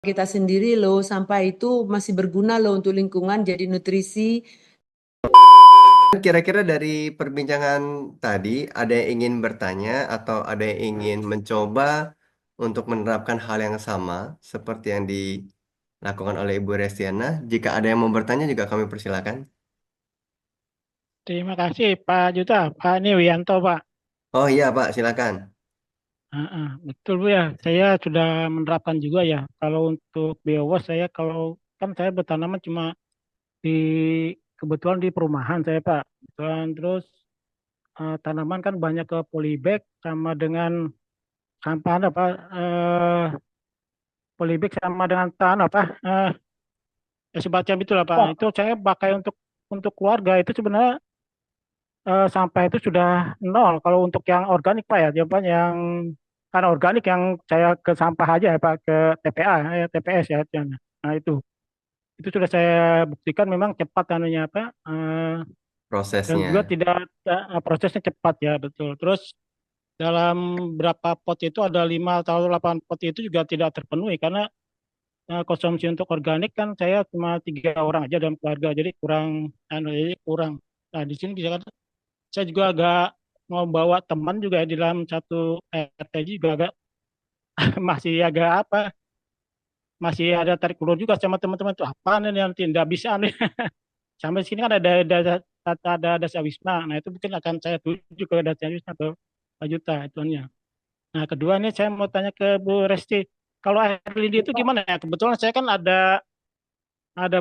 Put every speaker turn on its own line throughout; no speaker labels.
kita sendiri loh, sampah itu masih berguna loh untuk lingkungan, jadi nutrisi.
Kira-kira dari perbincangan tadi, ada yang ingin bertanya atau ada yang ingin mencoba untuk menerapkan hal yang sama seperti yang dilakukan oleh Ibu Restiana? Jika ada yang mau bertanya juga kami persilakan.
Terima kasih Pak Juta, Pak ini Wianto Pak.
Oh iya Pak, silakan.
Betul Bu ya, saya sudah menerapkan juga ya. Kalau untuk biowas saya kalau kan saya bertanaman cuma di kebetulan di perumahan saya Pak. Dan terus tanaman kan banyak ke polybag sama dengan sampah apa polybag sama dengan tanah apa ya semacam itulah Pak. Itu saya pakai untuk keluarga itu sebenarnya sampah itu sudah nol. Kalau untuk yang organik Pak ya, jawaban yang karena organik yang saya ke sampah aja ya Pak, ke TPA, ya, TPS ya. Nah itu sudah saya buktikan memang cepat anunya apa, dan juga
Prosesnya.
tidak prosesnya cepat ya betul. Terus dalam berapa pot itu ada 5 atau 8 pot itu juga tidak terpenuhi karena konsumsi untuk organik kan saya cuma 3 orang aja dalam keluarga, jadi kurang, jadi kurang. Nah di sini bisa saya juga agak mau bawa teman juga ya di dalam satu RT juga agak masih agak apa masih ada tarik ulur juga sama teman-teman tuh apa nih nanti tidak bisa nih sampai sini kan ada dasar wisma, nah itu mungkin akan saya tuju ke dasar wisma ke Pak Juta itunya. Nah kedua nih saya mau tanya ke Bu Resti, kalau air lindi itu gimana ya, kebetulan saya kan ada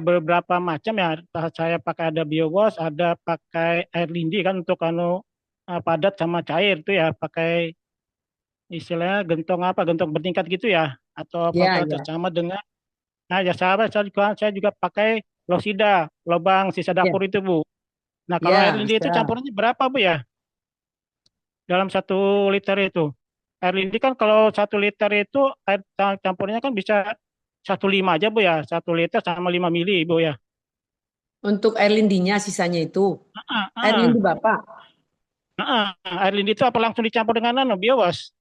beberapa macam ya, saya pakai ada biowas, ada pakai air lindi kan untuk padat sama cair tuh ya, pakai istilahnya gentong bertingkat gitu ya, atau
Ya,
apa
ya,
sama dengan, nah ya sahabat saya juga pakai losida lubang sisa
ya,
dapur itu Bu. Nah kalau air
ya,
lindi itu
bisa.
campurannya berapa Bu ya dalam 1 liter itu? Air lindi kan kalau 1 liter itu air campurnya kan bisa 1,5 aja Bu ya, 1 liter sama 5 mili Bu ya.
Untuk air lindinya sisanya itu.
Ah,
Air lindi
ah,
Bapak.
Air lindi itu apa langsung dicampur dengan biowas?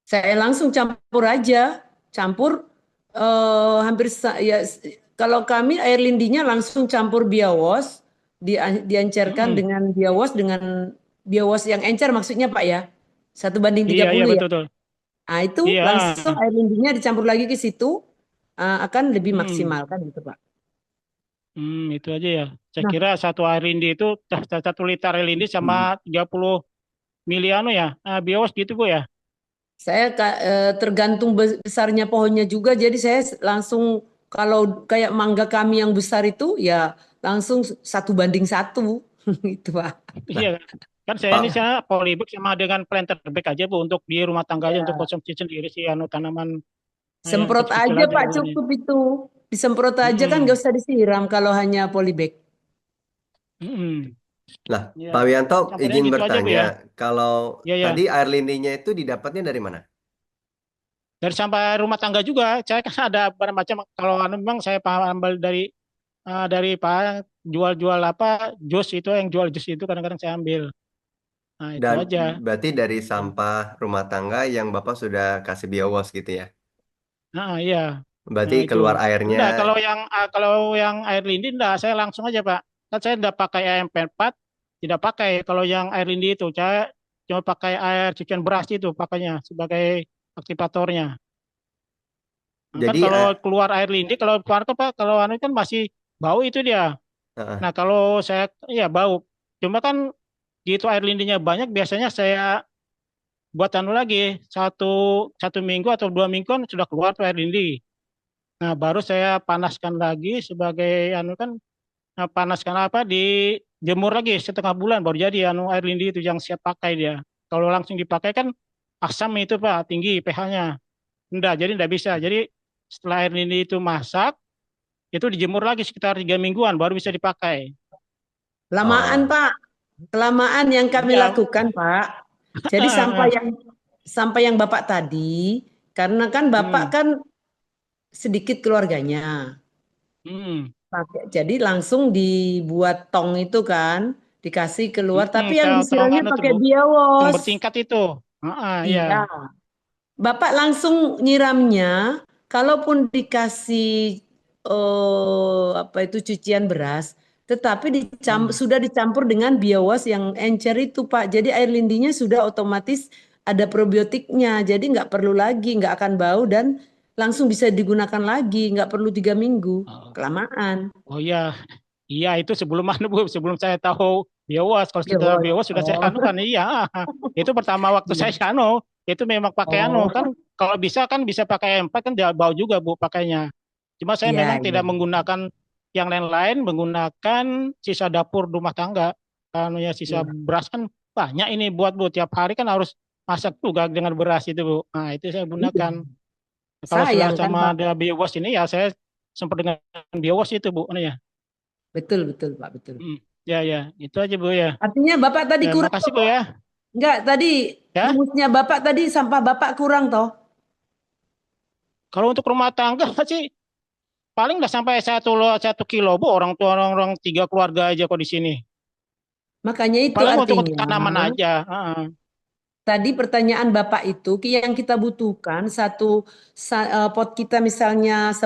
Saya langsung campur aja. Campur hampir ya kalau kami air lindinya langsung campur biawas, diancerkan
Mm-mm.
dengan biawas yang encer maksudnya Pak ya. 1 banding tiga
Iya iya
puluh ya.
betul betul.
Nah, itu
Iya.
langsung air lindinya dicampur lagi ke situ, akan lebih
Hmm.
maksimal kan gitu Pak.
Itu aja ya. Saya
Nah,
kira satu air lindi itu 1 liter air lindi sama 30 mili ya. Bios gitu Bu ya.
saya tergantung besarnya pohonnya juga, jadi saya langsung kalau kayak mangga kami yang besar itu ya langsung 1 banding 1 gitu Pak.
Iya.
Nah,
Kan saya ini
Pak,
saya polybag sama dengan planter bag aja Bu untuk di rumah tangga aja untuk
Ya.
konsumsi sendiri sih tanaman yang
Semprot
kecil-kecil
aja
aja
Pak
sebenarnya.
cukup itu. Disemprot aja kan
Mm-mm.
gak usah disiram kalau hanya polybag.
Mm-mm.
nah,
Ya.
Pak Wianto
Campurannya
izin
gitu aja Bu
bertanya,
ya.
kalau
Ya ya.
tadi air lindinya itu didapatnya dari mana?
Dari sampai rumah tangga juga. Saya kan ada barang macam kalau memang saya paham ambil dari Pak jual-jual apa jus itu, yang jual jus itu kadang-kadang saya ambil. Nah, itu
Dan
aja.
berarti dari
Ya.
sampah rumah tangga yang Bapak sudah kasih biowas gitu ya?
Nah, iya.
Berarti
Nah, itu.
keluar airnya.
Enggak, kalau yang air lindi enggak, saya langsung aja, Pak. Kan saya enggak pakai AMP4, tidak pakai kalau yang air lindi itu. Saya cuma pakai air cucian beras itu pakainya sebagai aktivatornya. Nah, kan
Jadi
kalau keluar air lindi, kalau keluar tuh, Pak, kalau anu kan masih bau itu dia. Nah,
eh,
kalau saya iya bau. Cuma kan gitu air lindinya banyak, biasanya saya buat anu lagi satu satu minggu atau 2 minggu kan sudah keluar tuh air lindi. Nah, baru saya panaskan lagi sebagai anu kan, panaskan apa dijemur lagi 1/2 bulan baru jadi anu air lindi itu yang siap pakai dia. Kalau langsung dipakai kan asam itu Pak, tinggi pH-nya. Enggak, jadi enggak bisa. Jadi setelah air lindi itu masak, itu dijemur lagi sekitar 3 mingguan baru bisa dipakai.
Lamaan
oh,
Pak, kelamaan yang kami
Iya.
lakukan Pak. Jadi sampah yang Bapak tadi, karena kan Bapak
Hmm.
kan sedikit keluarganya. Jadi langsung dibuat tong itu kan, dikasih keluar. Tapi yang
Tong
disiramnya
anu tuh
pakai
Bu, tong
biawas.
bertingkat itu. Iya.
Iya. Bapak langsung nyiramnya kalaupun dikasih apa itu cucian beras, tetapi sudah dicampur dengan biowas yang encer itu Pak. Jadi air lindinya sudah otomatis ada probiotiknya, jadi nggak perlu lagi, nggak akan bau dan langsung bisa digunakan lagi, nggak perlu 3 minggu,
Oh,
kelamaan.
oh iya, iya itu sebelum mana Bu? Sebelum saya tahu biowas. Kalau sudah
Biowas.
biowas sudah saya
Oh,
anu kan, iya. Itu pertama waktu saya
iya.
anu, itu memang pakai anu
Oh,
kan. Kalau bisa kan bisa pakai empat kan dia bau juga Bu pakainya. Cuma saya
iya,
memang
iya.
tidak menggunakan yang lain-lain, menggunakan sisa dapur rumah tangga. Kan ya sisa
Iya.
beras kan banyak ini buat Bu. Tiap hari kan harus masak juga dengan beras itu Bu. Nah itu saya
Iya.
gunakan. Kalau sudah
Sayang kan
sama
Pak.
ada biowas ini ya saya sempat dengan biowas itu Bu. Ini ya.
Betul, betul Pak, betul.
Hmm, ya ya itu aja Bu ya.
Artinya Bapak tadi
Ya
kurang
makasih Bu
toh?
ya.
Enggak, tadi
Ya
rumusnya Bapak tadi sampah Bapak kurang toh?
kalau untuk rumah tangga sih paling nggak sampai 1 kilo Bu. Orang 3 keluarga aja kok di sini.
Makanya itu
Paling untuk
artinya
tanaman aja. Heeh.
tadi pertanyaan Bapak itu yang kita butuhkan pot kita misalnya 10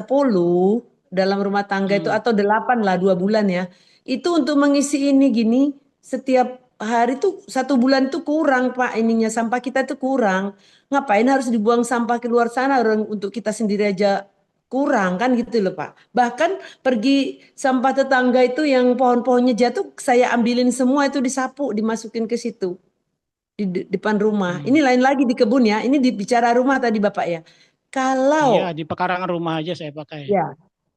dalam rumah tangga itu
Hmm.
atau 8 lah 2 bulan ya. Itu untuk mengisi ini gini setiap hari tuh 1 bulan tuh kurang Pak ininya sampah kita tuh kurang. Ngapain harus dibuang sampah keluar sana orang untuk kita sendiri aja kurang kan gitu loh Pak. Bahkan pergi sampah tetangga itu yang pohon-pohonnya jatuh saya ambilin semua itu disapu dimasukin ke situ depan rumah. Ini
Hmm.
lain lagi di kebun ya. Ini bicara rumah tadi Bapak ya.
Iya
Kalau
di pekarangan rumah aja saya pakai.
ya,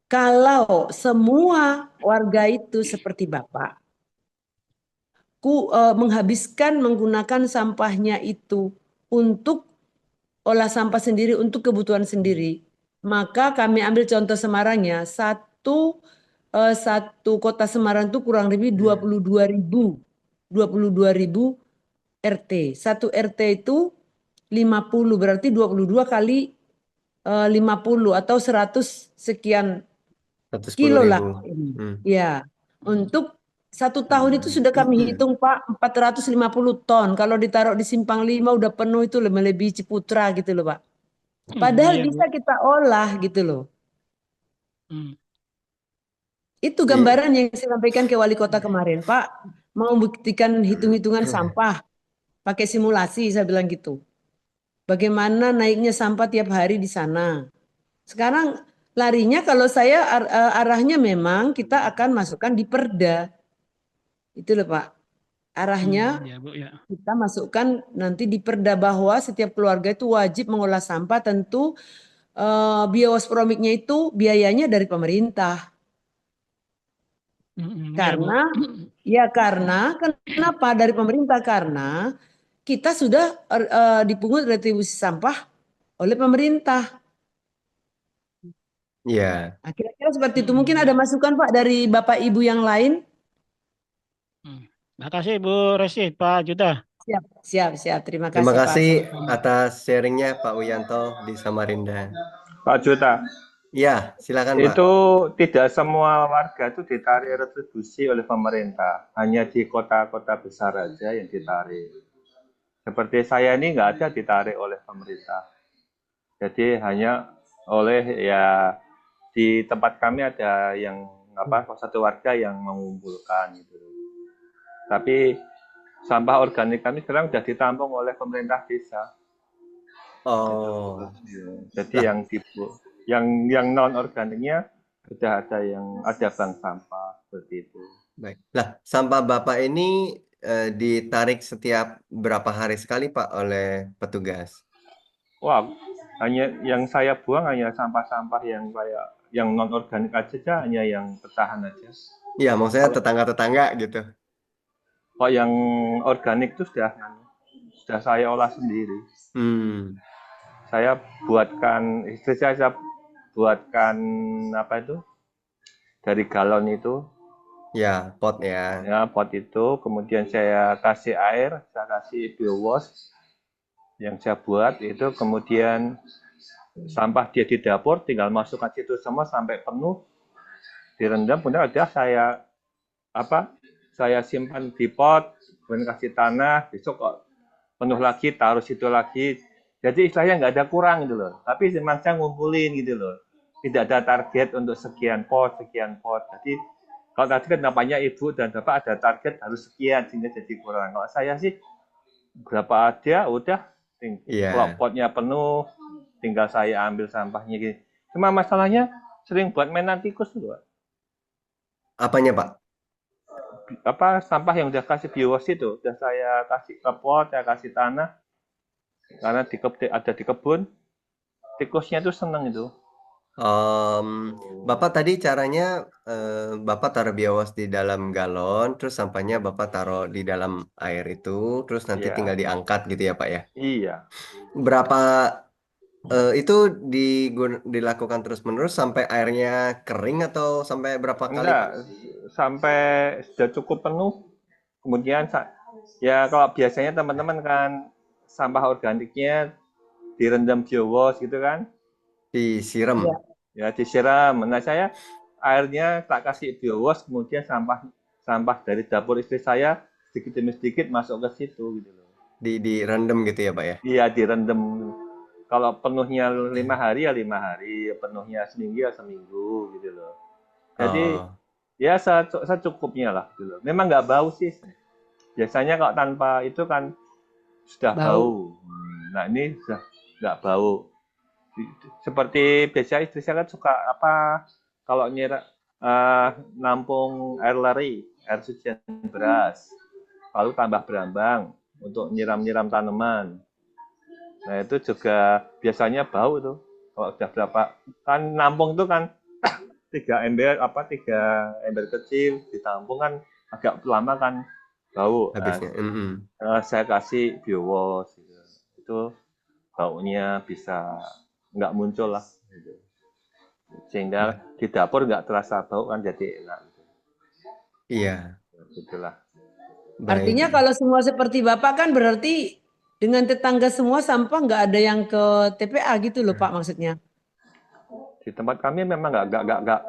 kalau semua warga itu seperti Bapak, menghabiskan menggunakan sampahnya itu untuk olah sampah sendiri untuk kebutuhan sendiri, maka kami ambil contoh Semarang ya. Satu kota Semarang itu kurang lebih 22.000 RT. Satu RT itu 50 berarti 22 kali 50 atau 100 sekian
110
kilo lah
ribu.
ini.
Hmm.
Ya, untuk 1 tahun itu sudah kami hitung Pak 450 ton. Kalau ditaruh di Simpang 5 udah penuh itu melebihi Ciputra gitu loh Pak. Padahal
Iya Bu.
bisa kita olah gitu loh.
Hmm.
Itu
Iya.
gambaran yang saya sampaikan ke wali kota kemarin. Pak, mau buktikan hitung-hitungan sampah pakai simulasi saya bilang gitu. Bagaimana naiknya sampah tiap hari di sana. Sekarang larinya kalau saya arahnya memang kita akan masukkan di Perda. Itu loh Pak. Arahnya
Ya Bu ya.
kita masukkan nanti di Perda bahwa setiap keluarga itu wajib mengolah sampah tentu biowasporomiknya itu biayanya dari pemerintah.
Ya Bu.
Karena kenapa dari pemerintah? Karena kita sudah dipungut retribusi sampah oleh pemerintah.
Iya.
Nah, kira-kira seperti itu. Mungkin ada
Ya.
masukan Pak dari Bapak Ibu yang lain?
Makasih Bu Resi, Pak Juta.
Siap, siap, siap. Terima
Terima
kasih Pak.
kasih
Sama-sama.
atas sharingnya Pak Wiyanto di Samarinda.
Pak Juta,
Iya, silakan Pak.
itu tidak semua warga itu ditarik retribusi oleh pemerintah, hanya di kota-kota besar aja yang ditarik. Seperti saya ini nggak ada ditarik oleh pemerintah, jadi hanya oleh ya di tempat kami ada yang satu warga yang mengumpulkan gitu. Tapi sampah organik kami sekarang sudah ditampung oleh pemerintah desa.
Oh,
Jadi
lah,
yang non organiknya sudah ada bank sampah seperti itu.
baik. Lah, sampah Bapak ini ditarik setiap berapa hari sekali Pak oleh petugas?
Wah, hanya yang saya buang hanya sampah-sampah yang kayak yang non organik aja, hanya yang bertahan aja.
Iya, maksudnya tetangga-tetangga gitu.
Kok yang organik itu sudah saya olah sendiri.
Hmm,
Saya buatkan, istri saya buatkan apa itu dari galon itu,
ya pot ya.
ya pot itu, kemudian saya kasih air, saya kasih biowash yang saya buat itu, kemudian sampah dia di dapur, tinggal masukkan situ semua sampai penuh, direndam, kemudian ada saya simpan di pot, kemudian kasih tanah, besok kok penuh lagi, taruh situ lagi, Jadi istilahnya nggak ada kurang gitu loh. Tapi memang saya ngumpulin gitu loh. Tidak ada target untuk sekian pot, sekian pot. Jadi kalau tadi kan nampaknya ibu dan bapak ada target harus sekian sehingga jadi kurang. Kalau saya sih berapa ada udah kalau
Iya.
potnya penuh tinggal saya ambil sampahnya gitu. Cuma masalahnya sering buat mainan tikus tuh, Pak.
Apanya, Pak?
Apa sampah yang udah kasih bios itu udah saya kasih ke pot, saya kasih tanah karena ada di kebun, tikusnya tuh seneng itu.
Bapak tadi caranya Bapak taruh biawas di dalam galon, terus sampahnya Bapak taruh di dalam air itu, terus nanti tinggal
Iya,
diangkat gitu ya, Pak ya.
iya.
Berapa itu dilakukan terus-menerus sampai airnya kering atau sampai berapa kali, Pak?
Enggak, sampai sudah cukup penuh. Kemudian ya kalau biasanya teman-teman kan sampah organiknya direndam biowas gitu kan,
Disiram.
Iya.
ya disiram. Nah saya airnya tak kasih biowas, kemudian sampah dari dapur istri saya sedikit demi sedikit masuk ke situ gitu loh.
Direndam gitu ya, Pak ya.
Iya direndam. Kalau penuhnya 5 hari ya 5 hari, penuhnya seminggu ya seminggu gitu loh. Jadi
Oh,
ya secukupnya lah gitu loh. Memang nggak bau sih. Biasanya kalau tanpa itu kan sudah
Bau.
bau. Nah ini sudah nggak bau. Seperti biasa istri saya kan suka apa kalau nampung air leri, air cucian beras, lalu tambah berambang untuk nyiram-nyiram tanaman. Nah itu juga biasanya bau tuh. Kalau udah berapa kan nampung itu kan 3 ember kecil ditampung kan agak lama kan bau. Nah,
habisnya.
saya kasih biowas gitu. Itu baunya bisa nggak muncul lah gitu. Sehingga di dapur nggak terasa bau kan jadi enak gitu.
Iya,
Gitulah.
Artinya
baik.
kalau semua seperti Bapak kan berarti dengan tetangga semua sampah nggak ada yang ke TPA gitu loh Pak maksudnya.
Di tempat kami memang nggak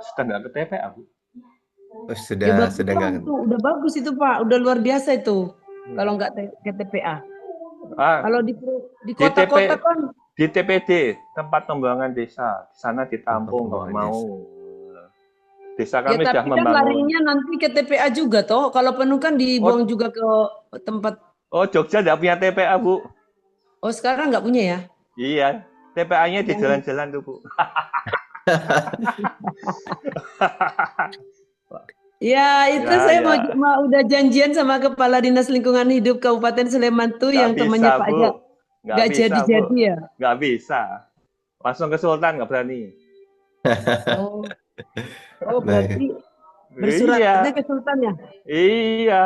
sudah nggak ke TPA, Bu.
Oh,
Ya
sudah
bagus lah
nggak.
itu, udah bagus itu Pak, udah luar biasa itu. Kalau nggak ke TPA.
Ah,
Kalau di
di
kota-kota kan,
di TPD, tempat pembuangan desa. Di sana
Tempat
ditampung kalau
pembuangan
mau.
desa.
Desa
ya
kami sudah
tapi kan
membangun.
larinya nanti ke TPA juga toh. Kalau penuh kan dibuang
Oh,
juga ke tempat.
oh Jogja nggak punya TPA, Bu.
Oh sekarang nggak punya ya?
Iya, TPA-nya di
Yang
jalan-jalan tuh, Bu.
ya itu
Ya,
saya
ya.
udah janjian sama Kepala Dinas Lingkungan Hidup Kabupaten Sleman tuh
Nggak
yang
bisa,
temannya Pak
Bu.
Ajat.
Nggak
Nggak
bisa, Bu.
jadi-jadi ya.
Nggak bisa. Langsung ke Sultan nggak berani.
Oh, oh
Baik.
berarti bersuratnya
Iya,
ke Sultan ya?
iya.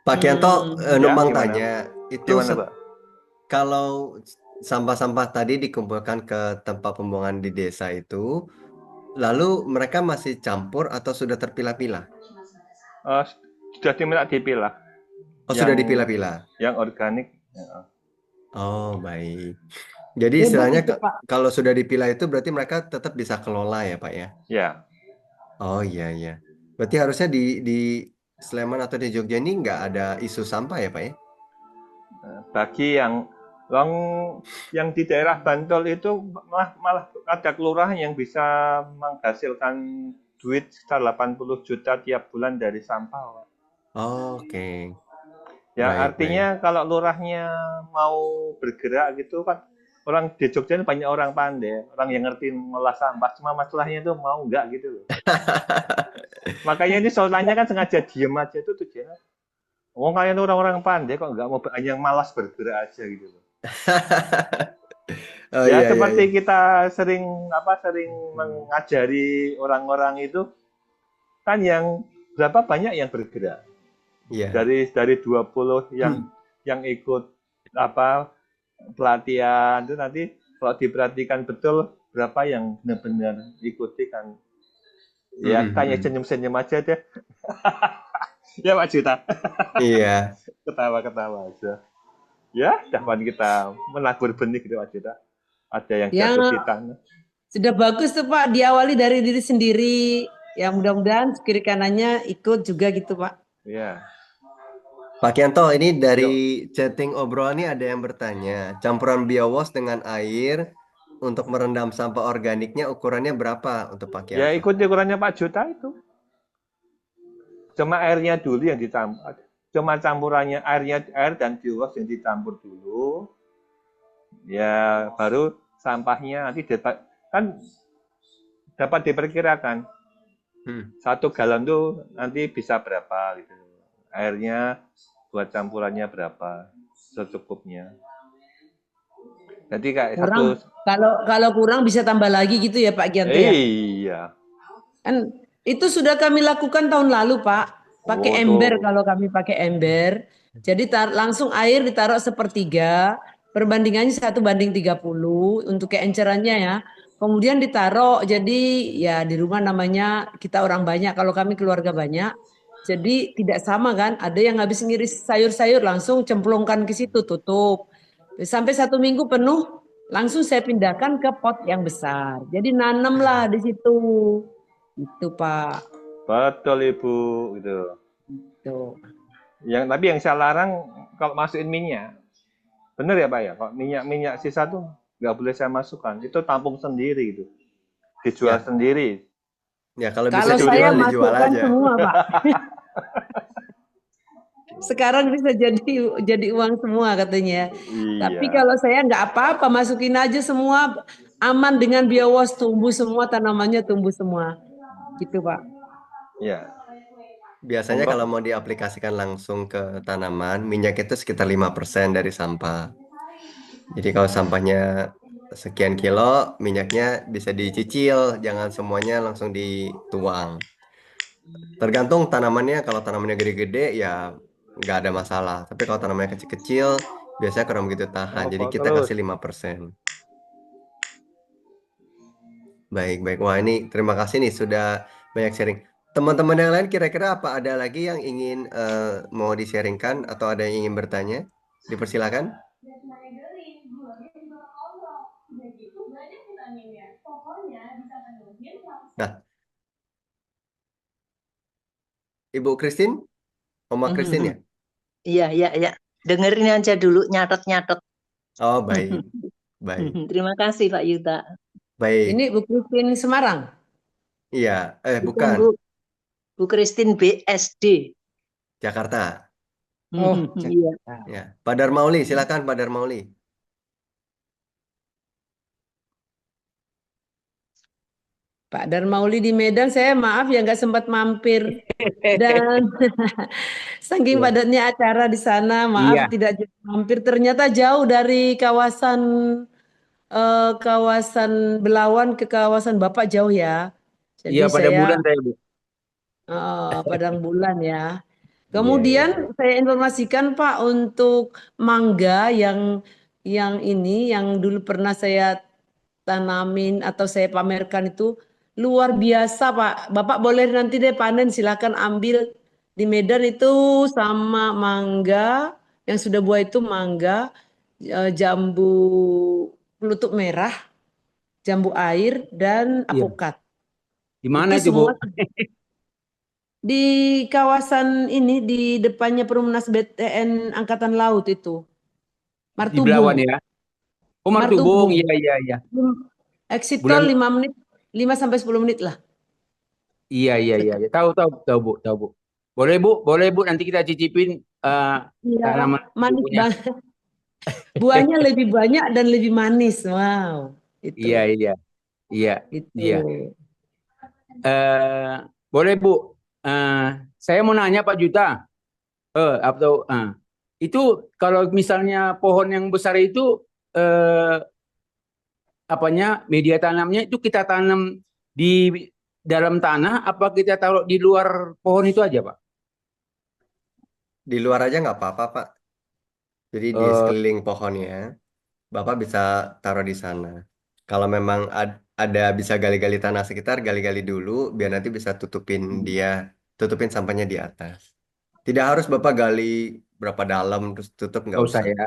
Pak Kianto,
Ya,
numpang
gimana?
tanya, itu
Gimana, Pak?
kalau sampah-sampah tadi dikumpulkan ke tempat pembuangan di desa itu, lalu mereka masih campur atau sudah terpilah-pilah?
Eh, sudah dipilah.
Oh, sudah
Yang
dipilah-pilah.
yang organik. Ya.
Oh, baik. Jadi
Hebat
istilahnya
itu Pak.
kalau sudah dipilah itu berarti mereka tetap bisa kelola ya, Pak ya?
Ya.
Oh iya iya. Berarti harusnya di Sleman atau di Jogja ini nggak ada isu sampah ya, Pak ya?
Bagi yang di daerah Bantul itu malah ada kelurahan yang bisa menghasilkan duit sekitar 80 juta tiap bulan dari sampah, Pak.
Oke.
Ya
Baik,
artinya kalau lurahnya mau bergerak gitu kan orang di Jogja ini banyak orang pandai, orang yang ngerti ngolah sampah. Cuma masalahnya itu mau nggak gitu loh. Makanya ini soalnya kan sengaja diem aja itu tujuannya. Wong kalian orang-orang pandai kok nggak mau yang malas bergerak aja gitu loh.
Oh
Ya
iya iya iya.
seperti kita sering mengajari orang-orang itu kan yang berapa banyak yang bergerak.
Iya.
Dari 20 yang ikut apa pelatihan itu nanti kalau diperhatikan betul berapa yang benar-benar ikuti kan. Ya tanya senyum-senyum aja deh. Ya Pak Juta.
Iya.
Ketawa-ketawa aja. Ya, dapat kita menabur benih gitu Pak Juta. Ada yang
Yang
jatuh di tanah.
sudah bagus tuh Pak, diawali dari diri sendiri. Ya mudah-mudahan kiri kanannya ikut juga gitu Pak.
Ya.
Pak Kianto, ini
Yuk.
dari chatting obrolan ini ada yang bertanya, campuran biowas dengan air untuk merendam sampah organiknya ukurannya berapa untuk Pak
Ya
Kianto?
ikuti ukurannya Pak Juta itu. Cuma airnya dulu yang dicampur. Cuma campurannya air dan biogas yang dicampur dulu. Ya baru sampahnya nanti kan dapat diperkirakan.
Hmm.
1 galon tuh nanti bisa berapa gitu. Airnya buat campurannya berapa secukupnya. Jadi kayak
Kurang,
satu.
kalau kurang bisa tambah lagi gitu ya Pak Gianto ya.
Iya.
Kan itu sudah kami lakukan tahun lalu, Pak. Pakai
Oh
ember
tuh.
kalau kami pakai ember. Jadi langsung air ditaruh sepertiga, perbandingannya 1:30 untuk keencerannya ya. Kemudian ditaruh, jadi ya di rumah namanya kita orang banyak, kalau kami keluarga banyak. Jadi tidak sama kan, ada yang habis ngiris sayur-sayur langsung cemplungkan ke situ, tutup. Sampai 1 minggu penuh, langsung saya pindahkan ke pot yang besar. Jadi nanamlah di situ. Itu Pak.
Betul Ibu gitu.
Tuh.
Tapi yang saya larang kalau masukin minyak. Bener ya Pak ya? Kalau minyak sisa tuh nggak boleh saya masukkan. Itu tampung sendiri gitu. Dijual
Ya,
sendiri.
ya kalau bisa
Kalau saya
dijual, dijual
masukkan
aja.
semua Pak. Sekarang bisa jadi uang semua katanya. Tapi
Iya.
kalau saya nggak apa-apa, masukin aja semua, aman dengan biowas, tumbuh semua tanamannya, tumbuh semua. Gitu Pak.
Iya.
Biasanya
Monggo.
kalau mau diaplikasikan langsung ke tanaman, minyak itu sekitar 5% dari sampah. Jadi kalau sampahnya sekian kilo, minyaknya bisa dicicil, jangan semuanya langsung dituang. Tergantung tanamannya, kalau tanamannya gede-gede ya nggak ada masalah. Tapi kalau tanamannya kecil-kecil, biasanya kurang begitu tahan. Jadi
Rokok
kita
terus.
kasih 5%. Baik, baik. Wah, ini terima kasih nih sudah banyak sharing. Teman-teman yang lain kira-kira apa ada lagi yang ingin mau di-sharingkan atau ada yang ingin bertanya? Dipersilakan. Nah, Ibu Christine, Oma Christine ya?
Iya, iya, iya. Dengerin aja dulu, nyatet-nyatet.
Oh, baik, baik,
Terima kasih Pak Yuta.
baik.
Ini Bu Christine Semarang.
Iya,
Bukan
bukan,
Bu Christine BSD.
Jakarta.
Oh,
Iya.
Ya, Pak Darmauli, silakan Pak Darmauli.
Pak Darmauli di Medan, saya maaf ya nggak sempat mampir. Dan saking
Iya.
padatnya acara di sana, maaf
Iya,
tidak mampir. Ternyata jauh dari kawasan Belawan ke kawasan Bapak jauh ya.
iya
Jadi
pada
saya
bulan saya Bu.
Padang Bulan ya.
Iya, iya.
Kemudian saya informasikan Pak untuk mangga yang ini yang dulu pernah saya tanamin atau saya pamerkan itu luar biasa Pak. Bapak boleh nanti deh panen, silakan ambil di Medan itu sama mangga yang sudah buah itu mangga, jambu pelutuk merah, jambu air dan
Iya.
apokat.
Di mana
Itu
itu Bu?
semua di kawasan ini di depannya Perumnas BTN Angkatan Laut itu.
Di Belawan
Martubung.
ya. Oh Martubung, iya
Martubung.
iya iya.
Exit tol
Bulan
5 menit, 5 sampai 10 menit lah.
iya iya iya.
Dekat.
Iya. Tahu tahu tahu Bu, tahu Bu. Boleh Bu nanti kita cicipin
Iya,
tanaman
manis
bukunya.
banget. Buahnya lebih banyak dan lebih manis. Wow,
Iya
itu.
iya iya
Itu.
iya. Eh boleh Bu. Eh saya mau nanya Pak Juta. Atau itu kalau misalnya pohon yang besar itu media tanamnya itu kita tanam di dalam tanah apa kita taruh di luar pohon itu aja Pak?
Di luar aja nggak apa-apa, Pak. Jadi di
Eh,
sekeliling pohonnya, Bapak bisa taruh di sana. Kalau memang ada bisa gali-gali tanah sekitar, gali-gali dulu, biar nanti bisa tutupin sampahnya di atas. Tidak harus Bapak gali berapa dalam terus tutup, nggak
nggak usah
usah,
ya.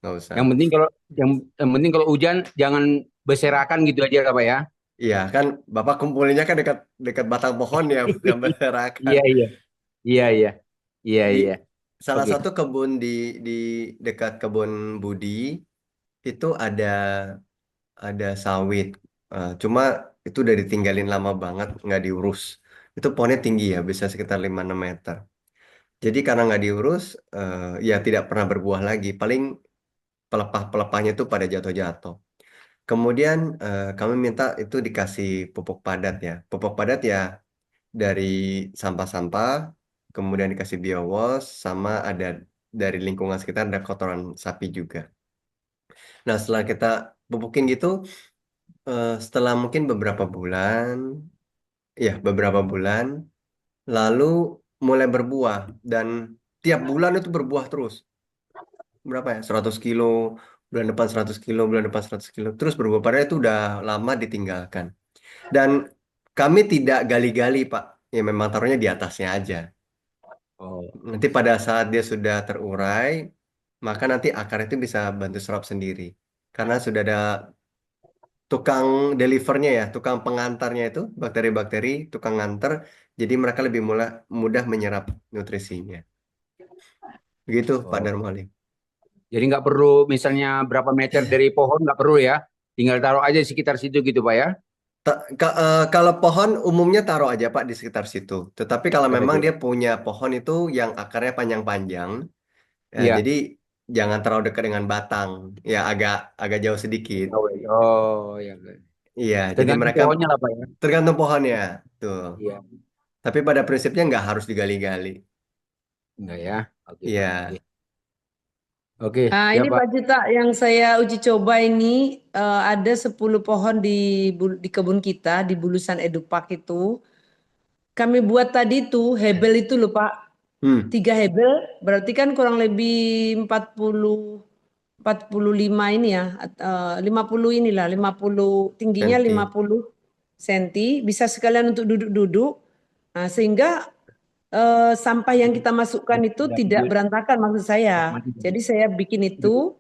nggak usah.
Yang penting kalau hujan jangan berserakan gitu aja Pak ya.
Iya kan, Bapak kumpulinnya kan dekat dekat batang pohon ya, bukan berserakan.
Iya iya iya iya iya
Jadi
iya.
salah
Oke.
satu kebun di dekat kebun Budi itu ada sawit. Cuma itu udah ditinggalin lama banget, nggak diurus. Itu pohonnya tinggi ya, bisa sekitar 5-6 meter. Jadi karena nggak diurus, ya tidak pernah berbuah lagi. Paling pelepah-pelepahnya itu pada jatuh-jatuh. Kemudian kami minta itu dikasih pupuk padat ya. Pupuk padat ya dari sampah-sampah, kemudian dikasih biowas, sama ada dari lingkungan sekitar ada kotoran sapi juga. Nah setelah kita pupukin gitu, setelah mungkin beberapa bulan, lalu mulai berbuah dan tiap bulan itu berbuah terus. Berapa ya? 100 kilo, bulan depan 100 kilo, bulan depan 100 kilo. Terus berbuah, padahal itu udah lama ditinggalkan. Dan kami tidak gali-gali, Pak. Ya memang taruhnya di atasnya aja.
Oh.
Nanti pada saat dia sudah terurai, maka nanti akar itu bisa bantu serap sendiri. Karena sudah ada tukang delivernya ya, tukang pengantarnya itu, bakteri-bakteri, tukang nganter, jadi mereka lebih mudah menyerap nutrisinya. Begitu, Pak
Oh.
Darmali.
Jadi nggak perlu misalnya berapa meter dari pohon nggak perlu ya. Tinggal taruh aja di sekitar situ gitu Pak ya.
Kalau pohon umumnya taruh aja Pak di sekitar situ. Tetapi kalau
Sekitar
memang
itu.
dia punya pohon itu yang akarnya panjang-panjang,
Iya.
jadi jangan terlalu dekat dengan batang, ya agak agak jauh sedikit.
Oh ya.
Iya, jadi
Tergantung
mereka
pohonnya lah Pak ya.
tergantung pohonnya, tuh.
Iya.
Tapi pada prinsipnya nggak harus digali-gali.
Enggak ya. Oke Pak. Oke.
Iya,
Oke,
Nah,
ya
ini
Pak.
Pak Juta yang saya uji coba ini ada 10 pohon di kebun kita di Bulusan Edupak itu. Kami buat tadi tuh hebel itu loh Pak.
hmm,
3 hebel berarti kan kurang lebih 45 ini ya. 50 inilah 50 tingginya
senti.
50 senti. Bisa sekalian untuk duduk-duduk. Nah, sehingga sampah yang kita masukkan itu tidak berantakan maksud saya. Jadi saya bikin itu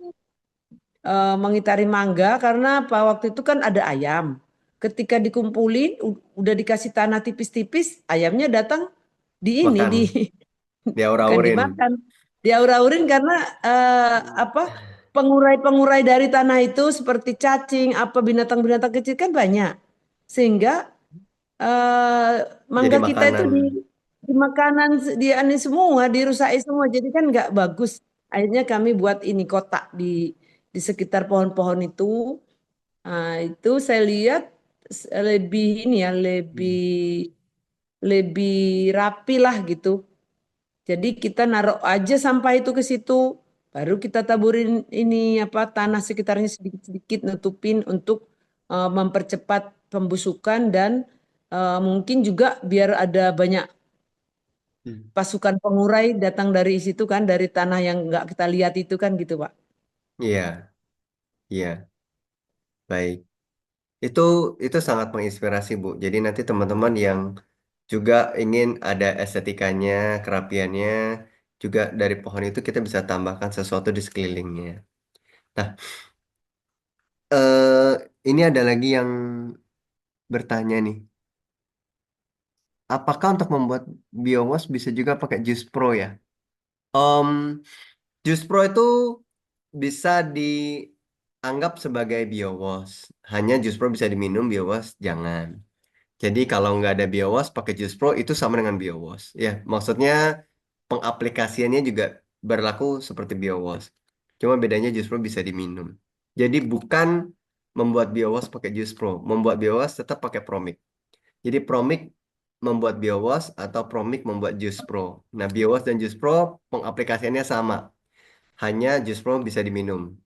mengitari mangga karena apa waktu itu kan ada ayam. Ketika dikumpulin udah dikasih tanah tipis-tipis, ayamnya datang di ini
Makan,
di bukan
diaur-aurin.
dimakan, diaur-aurin karena apa pengurai-pengurai dari tanah itu seperti cacing, apa binatang-binatang kecil kan banyak. Sehingga eh,
Jadi
mangga kita itu
makanan.
di makanan di ani semua, dirusai semua. Jadi kan nggak bagus. Akhirnya kami buat ini kotak di sekitar pohon-pohon itu. Nah, itu saya lihat lebih ini ya, lebih lebih rapi lah gitu. Jadi kita naruh aja sampah itu ke situ, baru kita taburin ini apa tanah sekitarnya sedikit-sedikit nutupin untuk mempercepat pembusukan dan mungkin juga biar ada banyak
Hmm.
pasukan pengurai datang dari situ kan dari tanah yang nggak kita lihat itu kan gitu Pak.
Iya, iya, baik. Itu itu sangat menginspirasi, Bu. Jadi nanti teman-teman yang juga ingin ada estetikanya, kerapiannya, juga dari pohon itu kita bisa tambahkan sesuatu di sekelilingnya. Nah, eh ini ada lagi yang bertanya nih. Apakah untuk membuat biowas bisa juga pakai Juice Pro ya? Om, Juice Pro itu bisa dianggap sebagai biowas. Hanya Juice Pro bisa diminum, biowas jangan. Jadi kalau nggak ada biowas pakai Juice Pro itu sama dengan biowas. Ya, maksudnya pengaplikasiannya juga berlaku seperti biowas. Cuma bedanya Juice Pro bisa diminum. Jadi bukan membuat biowas pakai Juice Pro, membuat biowas tetap pakai Promik. Jadi Promik membuat biowas atau Promik membuat Juice Pro. Nah, biowas dan Juice Pro pengaplikasiannya sama, hanya Juice Pro bisa diminum.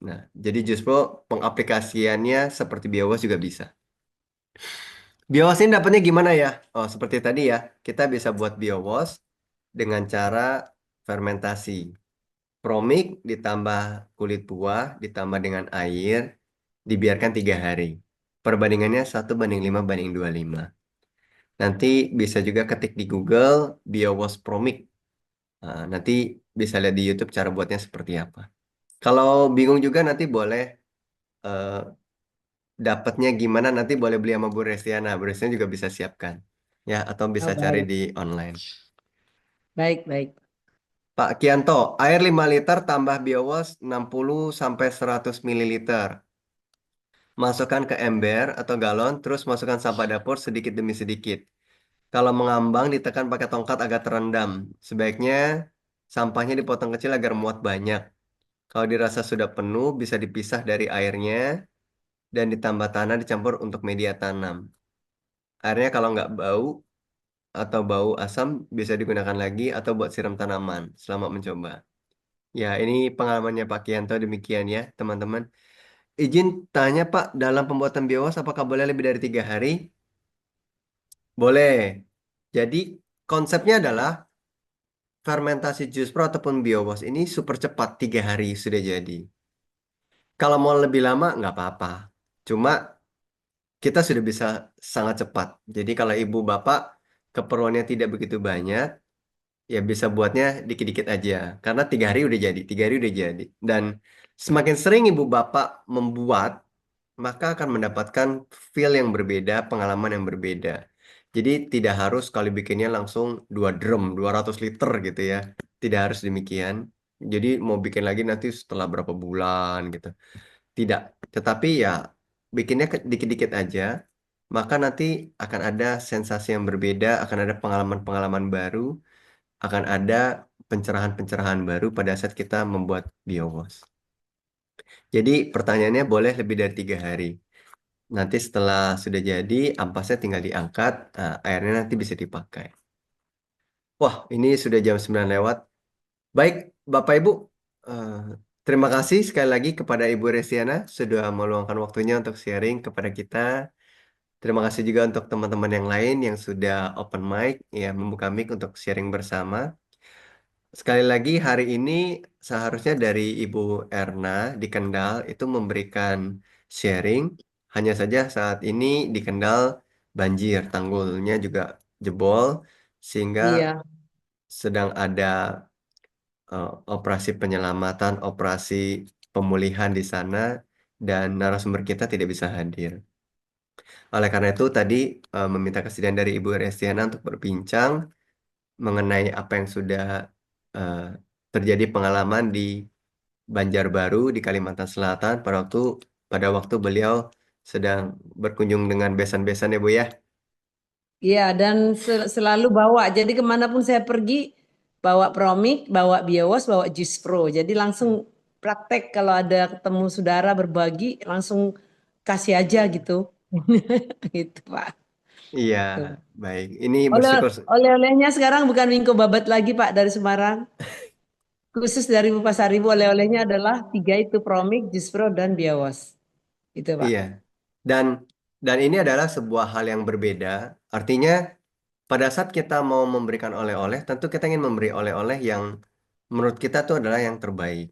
Nah, jadi Juice Pro pengaplikasiannya seperti biowas juga bisa. Biowas ini dapatnya gimana ya? Oh, seperti tadi ya, kita bisa buat biowas dengan cara fermentasi. Promik ditambah kulit buah, ditambah dengan air, dibiarkan 3 hari. Perbandingannya 1:5:25. Nanti bisa juga ketik di Google biowas Promik. Nah, nanti bisa lihat di YouTube cara buatnya seperti apa. Kalau bingung juga nanti boleh eh, dapatnya gimana, nanti boleh beli sama Bu Restiana. Bu Restiana juga bisa siapkan. Ya, atau bisa
Oh,
cari
baik,
di online.
baik, baik.
Pak Kianto, air 5 liter tambah BioWash 60 sampai 100 mililiter. Masukkan ke ember atau galon, terus masukkan sampah dapur sedikit demi sedikit. Kalau mengambang, ditekan pakai tongkat agar terendam. Sebaiknya sampahnya dipotong kecil agar muat banyak. Kalau dirasa sudah penuh, bisa dipisah dari airnya dan ditambah tanah dicampur untuk media tanam. Airnya kalau nggak bau atau bau asam, bisa digunakan lagi atau buat siram tanaman. Selamat mencoba. Ya, ini pengalamannya Pak Kianto demikian ya, teman-teman. Izin tanya Pak, dalam pembuatan biowas apakah boleh lebih dari 3 hari? Boleh. Jadi konsepnya adalah fermentasi jus pro ataupun biowas ini super cepat, 3 hari sudah jadi. Kalau mau lebih lama nggak apa-apa. Cuma kita sudah bisa sangat cepat. Jadi kalau ibu bapak keperluannya tidak begitu banyak, ya bisa buatnya dikit-dikit aja. Karena 3 hari udah jadi, 3 hari udah jadi. Dan semakin sering ibu bapak membuat, maka akan mendapatkan feel yang berbeda, pengalaman yang berbeda. Jadi tidak harus kali bikinnya langsung 2 drum, 200 liter gitu ya. Tidak harus demikian. Jadi mau bikin lagi nanti setelah berapa bulan gitu. Tidak. Tetapi ya bikinnya dikit-dikit aja. Maka nanti akan ada sensasi yang berbeda, akan ada pengalaman-pengalaman baru, akan ada pencerahan-pencerahan baru pada saat kita membuat biowas. Jadi pertanyaannya boleh lebih dari 3 hari. Nanti setelah sudah jadi, ampasnya tinggal diangkat, airnya nanti bisa dipakai. Wah, ini sudah jam 9 lewat. Baik, Bapak Ibu, eh, terima kasih sekali lagi kepada Ibu Resiana sudah meluangkan waktunya untuk sharing kepada kita. Terima kasih juga untuk teman-teman yang lain yang sudah open mic, ya membuka mic untuk sharing bersama. Sekali lagi hari ini seharusnya dari Ibu Erna di Kendal itu memberikan sharing. Hanya saja saat ini di Kendal banjir, tanggulnya juga jebol sehingga
Iya.
sedang ada operasi penyelamatan, operasi pemulihan di sana dan narasumber kita tidak bisa hadir. Oleh karena itu tadi meminta kesediaan dari Ibu Restiana untuk berbincang mengenai apa yang sudah eh, terjadi pengalaman di Banjarbaru di Kalimantan Selatan pada waktu beliau sedang berkunjung dengan besan-besan ya Bu ya.
Iya, dan selalu bawa. Jadi kemanapun saya pergi, bawa Promik, bawa Biowas, bawa Jus Pro. Jadi langsung praktek kalau ada ketemu saudara berbagi, langsung kasih aja gitu. Gitu, Pak.
Iya,
Tuh.
baik. Ini
Oleh
bersyukur.
oleh-olehnya sekarang bukan wingko babat lagi, Pak, dari Semarang. Khusus dari Pasaribu, oleh-olehnya adalah 3 itu, Promik, Jus Pro, dan Biowas. Itu, Pak.
Iya. Dan dan ini adalah sebuah hal yang berbeda. Artinya pada saat kita mau memberikan oleh-oleh, tentu kita ingin memberi oleh-oleh yang menurut kita tuh adalah yang terbaik.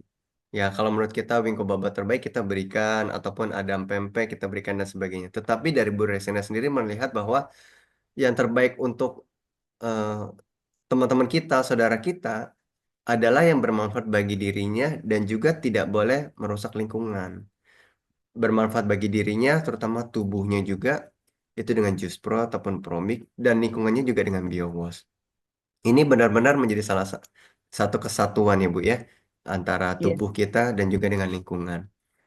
Ya, kalau menurut kita wingko babat terbaik kita berikan, ataupun adam pempek kita berikan dan sebagainya. Tetapi dari Bu Resena sendiri melihat bahwa yang terbaik untuk eh, teman-teman kita, saudara kita, adalah yang bermanfaat bagi dirinya dan juga tidak boleh merusak lingkungan. Bermanfaat bagi dirinya, terutama tubuhnya juga, itu dengan Jus Pro ataupun Promik, dan lingkungannya juga dengan BioWash. Ini benar-benar menjadi satu kesatuan ya Bu ya, antara
Iya.
tubuh kita dan juga dengan lingkungan.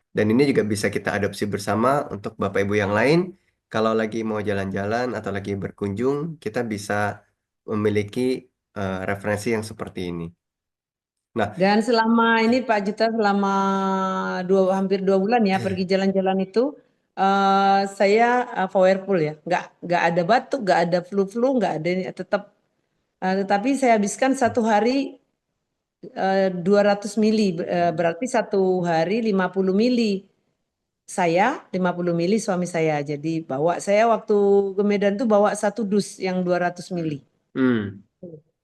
Dan ini juga bisa kita adopsi bersama untuk Bapak Ibu yang lain. Kalau lagi mau jalan-jalan atau lagi berkunjung, kita bisa memiliki referensi yang seperti ini. Nah,
Dan selama ini Pak Juta selama hampir 2 bulan ya pergi jalan-jalan itu saya powerful ya, nggak ada batuk, nggak ada flu-flu, nggak ada ini tetap. Tetapi saya habiskan 1 hari 200 mili, berarti 1 hari 50 mili. Saya 50 mili suami saya. Jadi bawa saya waktu ke Medan tuh bawa 1 dus yang 200 mili.
hmm,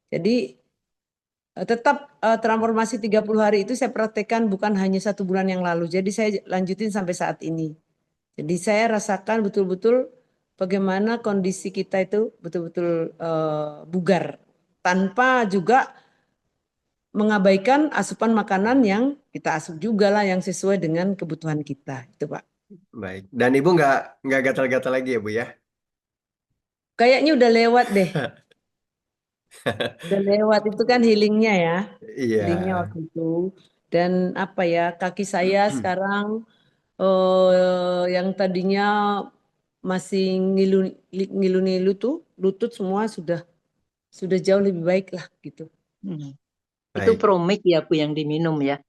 Jadi tetap transformasi 30 hari itu saya praktekkan bukan hanya 1 bulan yang lalu. Jadi saya lanjutin sampai saat ini. Jadi saya rasakan betul-betul bagaimana kondisi kita itu betul-betul bugar. Tanpa juga mengabaikan asupan makanan yang kita asup juga lah yang sesuai dengan kebutuhan kita. Itu Pak.
baik. Dan Ibu nggak gatal-gatal lagi ya Bu ya?
Kayaknya udah lewat deh. Udah lewat itu kan healingnya ya.
Iya.
Healingnya waktu itu. Dan apa ya, kaki saya sekarang yang tadinya masih ngilu-ngilu tuh, lutut semua sudah jauh lebih baik lah gitu.
Itu
Baik.
Promik ya Bu yang diminum ya.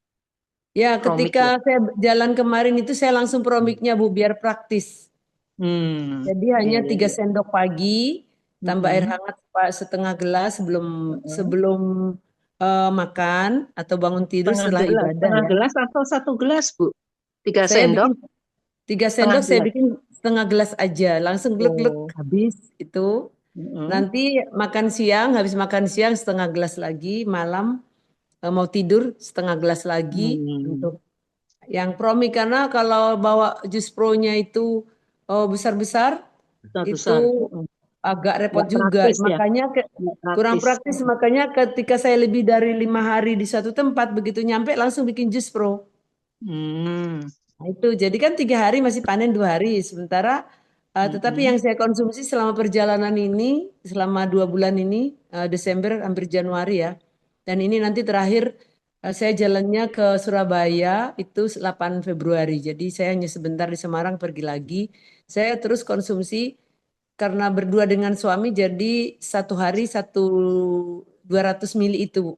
Ya,
Promik
ketika saya jalan kemarin itu saya langsung promiknya Bu, biar praktis. Jadi hanya
Iya,
3
iya.
sendok pagi, tambah air hangat setengah gelas sebelum makan atau bangun tidur setelah ibadah
Setengah
ya.
gelas atau 1 gelas Bu? 3
Saya
sendok,
bikin 3
setengah
sendok, saya
gelas.
bikin setengah gelas aja, langsung gluk-gluk
Oh.
habis itu. Nanti makan siang, habis makan siang setengah gelas lagi, malam mau tidur setengah gelas lagi untuk yang promi, karena kalau bawa jus pro-nya itu besar-besar
Besar.
itu agak repot
Nggak
juga.
praktis ya.
Makanya
Nggak
kurang
praktis.
praktis. Makanya ketika saya lebih dari 5 hari di satu tempat, begitu nyampe langsung bikin jus pro. Nah, itu jadi kan 3 hari masih panen 2 hari. Sementara tetapi yang saya konsumsi selama perjalanan ini, selama 2 bulan ini, Desember hampir Januari ya. Dan ini nanti terakhir saya jalannya ke Surabaya itu 8 Februari. Jadi saya hanya sebentar di Semarang, pergi lagi. Saya terus konsumsi karena berdua dengan suami, jadi 1 hari 200 mili itu.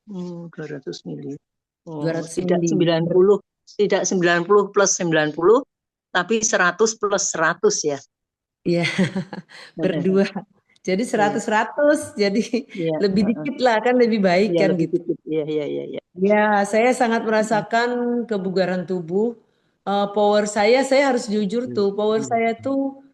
200 mili.
200
Tidak
mili.
90, tidak 90 plus 90, tapi 100 plus 100 ya.
Iya, berdua. Jadi 100-100, jadi
Iya,
lebih dikit lah kan, lebih baik
iya
kan
lebih
gitu.
dikit. Iya.
Ya, saya sangat merasakan kebugaran tubuh. Power saya harus jujur tuh, power saya tuh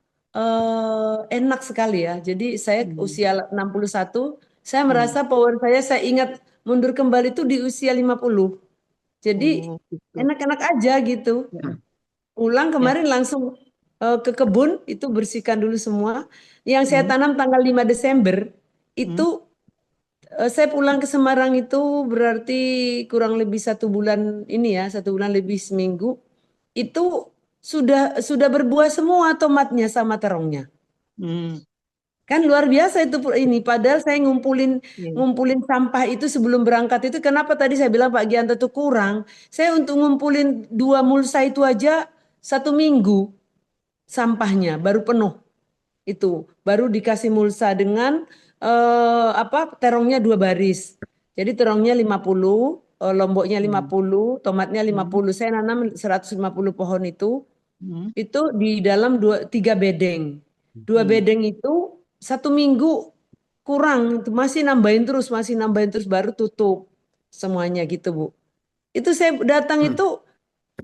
enak sekali ya. Jadi saya usia 61, saya merasa power saya ingat mundur kembali tuh di usia 50. Jadi
Gitu.
enak-enak aja gitu. Pulang kemarin langsung ke kebun, itu bersihkan dulu semua. Yang saya tanam tanggal 5 Desember, itu saya pulang ke Semarang itu berarti kurang lebih 1 bulan ini ya, 1 bulan lebih seminggu. Itu sudah berbuah semua tomatnya sama terongnya. Kan luar biasa itu ini. Padahal saya ngumpulin sampah itu sebelum berangkat itu. Kenapa tadi saya bilang Pak Gianto itu kurang? Saya untuk ngumpulin 2 mulsa itu aja 1 minggu sampahnya baru penuh. Itu baru dikasih mulsa dengan terongnya 2 baris. Jadi terongnya 50, lomboknya 50, tomatnya 50. Saya nanam 150 pohon itu di dalam 3 bedeng. 2 bedeng itu 1 minggu kurang, itu masih nambahin terus baru tutup semuanya gitu Bu. Itu saya datang itu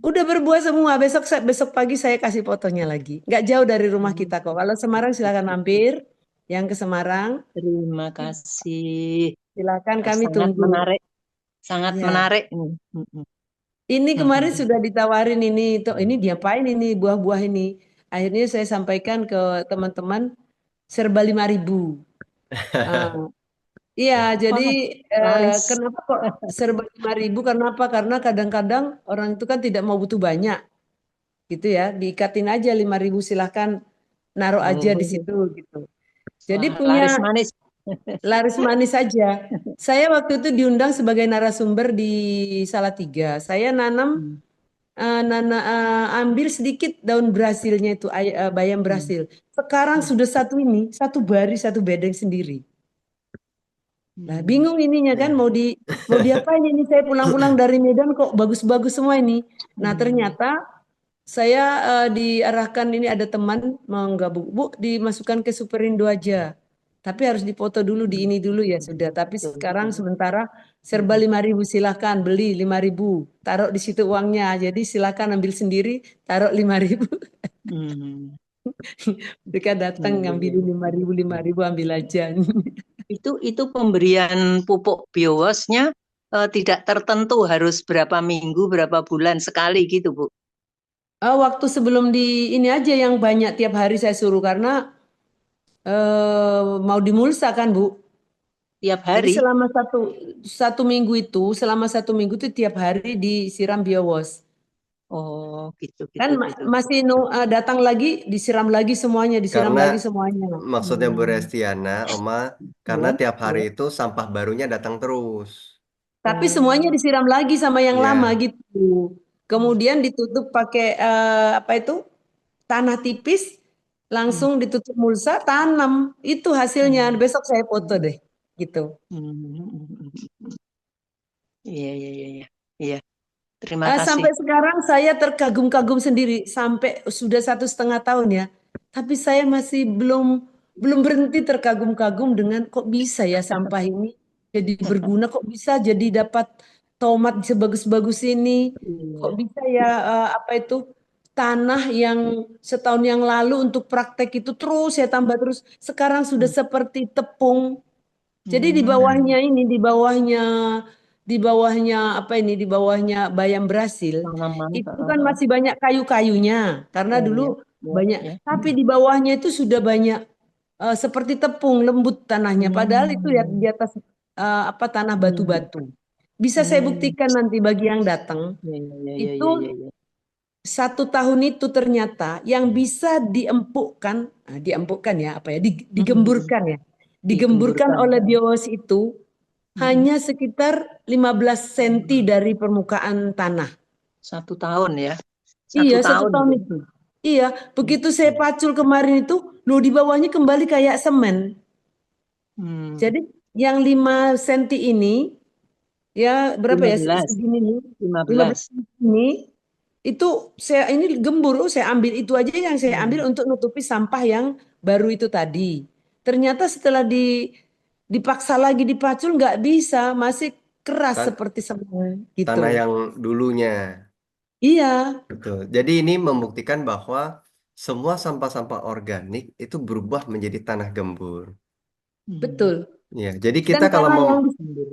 udah berbuah semua. Besok pagi saya kasih fotonya lagi. Nggak jauh dari rumah kita kok. Kalau Semarang silakan mampir. Yang ke Semarang
Terima kasih.
silakan, kami
Sangat
tunggu.
menarik. Sangat
Ya.
menarik.
Ini kemarin sudah ditawarin ini diapain ini buah-buah ini. Akhirnya saya sampaikan ke teman-teman serba 5.000. Iya, jadi
Laris.
kenapa kok serba 5.000? Kenapa? Karena kadang-kadang orang itu kan tidak mau butuh banyak, gitu ya. Diikatin aja 5.000, silahkan naruh aja di situ gitu. Jadi
Laris
punya
manis.
laris manis saja. Saya waktu itu diundang sebagai narasumber di Salatiga. Saya ambil sedikit daun Brasilnya itu, bayam Brasil. Sekarang sudah satu baris, 1 bedeng sendiri. Nah, bingung ininya kan mau diapain ini, saya pulang-pulang dari Medan kok bagus-bagus semua ini. Nah, ternyata saya diarahkan, ini ada teman menggabung, Bu, dimasukkan ke Superindo aja. Tapi harus dipoto dulu di ini dulu ya sudah. Tapi sekarang sementara serba 5.000, silahkan beli 5.000, taruh di situ uangnya. Jadi silahkan ambil sendiri, taruh 5.000. Mereka datang ngambil 5.000, ambil aja.
Itu pemberian pupuk biowasnya tidak tertentu, harus berapa minggu, berapa bulan sekali gitu Bu?
Waktu sebelum ini aja yang banyak, tiap hari saya suruh, karena mau dimulsa kan Bu.
Tiap
Jadi
hari?
selama satu minggu itu, tiap hari disiram biowas.
Oh, gitu
Kan
gitu.
masih datang lagi, disiram lagi semuanya, disiram
Karena
lagi semuanya.
maksudnya Bu Restiana, Oma, karena
Ya,
tiap
ya.
hari itu sampah barunya datang terus.
Tapi semuanya
Oh,
disiram lagi sama yang lama
Ya,
gitu. Kemudian ditutup pakai apa itu? Tanah tipis,
hmm,
langsung ditutup mulsa, tanam. Itu hasilnya.
hmm,
Besok saya foto deh. Gitu.
hmm. Iya, iya, iya, iya. Iya, terima kasih.
Sampai sekarang saya terkagum-kagum sendiri sampai sudah 1,5 tahun ya. Tapi saya masih belum belum berhenti terkagum-kagum dengan kok bisa ya sampah ini jadi berguna, kok bisa jadi dapat tomat sebagus-bagus ini, kok
Iya.
bisa ya apa itu tanah yang setahun yang lalu untuk praktek itu terus saya tambah terus sekarang sudah
Hmm,
seperti tepung. Jadi di
hmm.
bawahnya ini, di bawahnya apa ini, di bawahnya Bayam Brasil,
Tanaman.
itu kan masih banyak kayu-kayunya, karena
Ya, ya,
dulu
ya,
banyak,
ya.
tapi di bawahnya itu sudah banyak seperti tepung, lembut tanahnya, padahal itu ya di
Hmm,
atas apa tanah
hmm,
batu-batu. Bisa saya
hmm.
buktikan nanti bagi yang datang,
Ya, ya, ya,
itu
ya, ya, ya.
1 tahun itu ternyata yang bisa diempukkan, diempukkan ya apa ya,
Hmm,
digemburkan ya, digemburkan
digemburkan.
oleh biowas itu
Hmm.
hanya sekitar 15 senti dari permukaan tanah.
1 tahun ya.
Iya,
Satu
satu
tahun
tahun
itu.
itu. Iya, begitu saya pacul kemarin itu, loh di bawahnya kembali kayak semen.
Hmm.
Jadi yang 5 senti ini, ya berapa ya,
15,
segini nih, 15
15.
senti ini, itu saya ini gembur, saya ambil itu aja yang saya ambil
Hmm.
untuk nutupi sampah yang baru itu tadi. Ternyata setelah dipaksa lagi dipacul nggak bisa, masih keras
tan-
seperti semen gitu.
tanah yang dulunya.
Iya,
Betul. Jadi ini membuktikan bahwa semua sampah-sampah organik itu berubah menjadi tanah gembur.
Hmm.
betul.
Ya, jadi
Dan
kita kalau
tanah
mau,
yang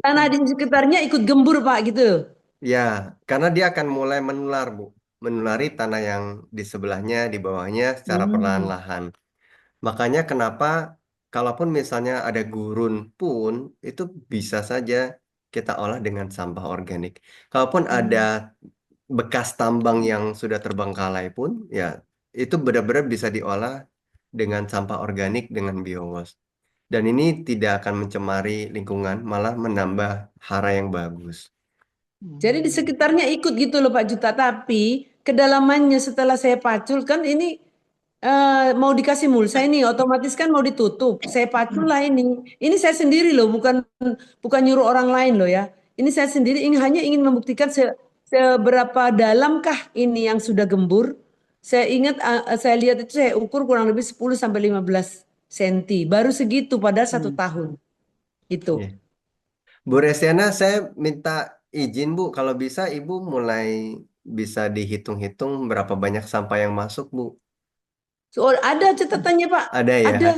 tanah
Gemburkan.
di sekitarnya ikut gembur, Pak, gitu.
ya, karena dia akan mulai menular, Bu. Menulari tanah yang di sebelahnya, di bawahnya secara
Hmm.
perlahan-lahan. Makanya kenapa, kalaupun misalnya ada gurun pun, itu bisa saja kita olah dengan sampah organik. Kalaupun ada
Hmm.
bekas tambang yang sudah terbengkalai pun, ya itu benar-benar bisa diolah dengan sampah organik dengan biowas. Dan ini tidak akan mencemari lingkungan, malah menambah hara yang bagus.
Jadi di
Hmm.
sekitarnya ikut gitu loh Pak Juta. Tapi kedalamannya setelah saya pacul kan ini mau dikasih mulsa ini otomatis kan mau ditutup. Saya pacul lah ini. Ini saya sendiri loh, bukan bukan nyuruh orang lain loh ya. Ini saya sendiri hanya ingin membuktikan seberapa dalamkah ini yang sudah gembur. Saya ingat saya lihat itu saya ukur kurang lebih 10 sampai 15 senti. Baru segitu padahal satu
Hmm.
tahun. Itu.
Ya. Bu Resiana, saya minta izin Bu, kalau bisa Ibu mulai bisa dihitung-hitung berapa banyak sampah yang masuk Bu.
So, ada catatannya Pak.
Ada ya?
Ada.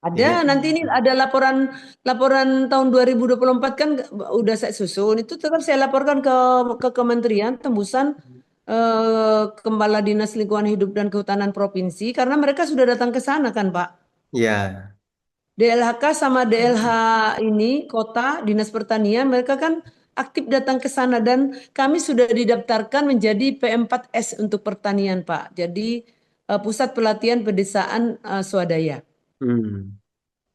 Ada.
Ini
Nanti ini ada laporan laporan tahun 2024 kan udah saya susun. Itu tetap saya laporkan ke Kementerian Tembusan Kepala Dinas Lingkungan Hidup dan Kehutanan Provinsi karena mereka sudah datang ke sana kan Pak.
ya,
DLHK sama DLH ini kota Dinas Pertanian mereka kan aktif datang ke sana dan kami sudah didaftarkan menjadi P4S untuk pertanian Pak. Jadi Pusat Pelatihan Pedesaan Swadaya.
hmm,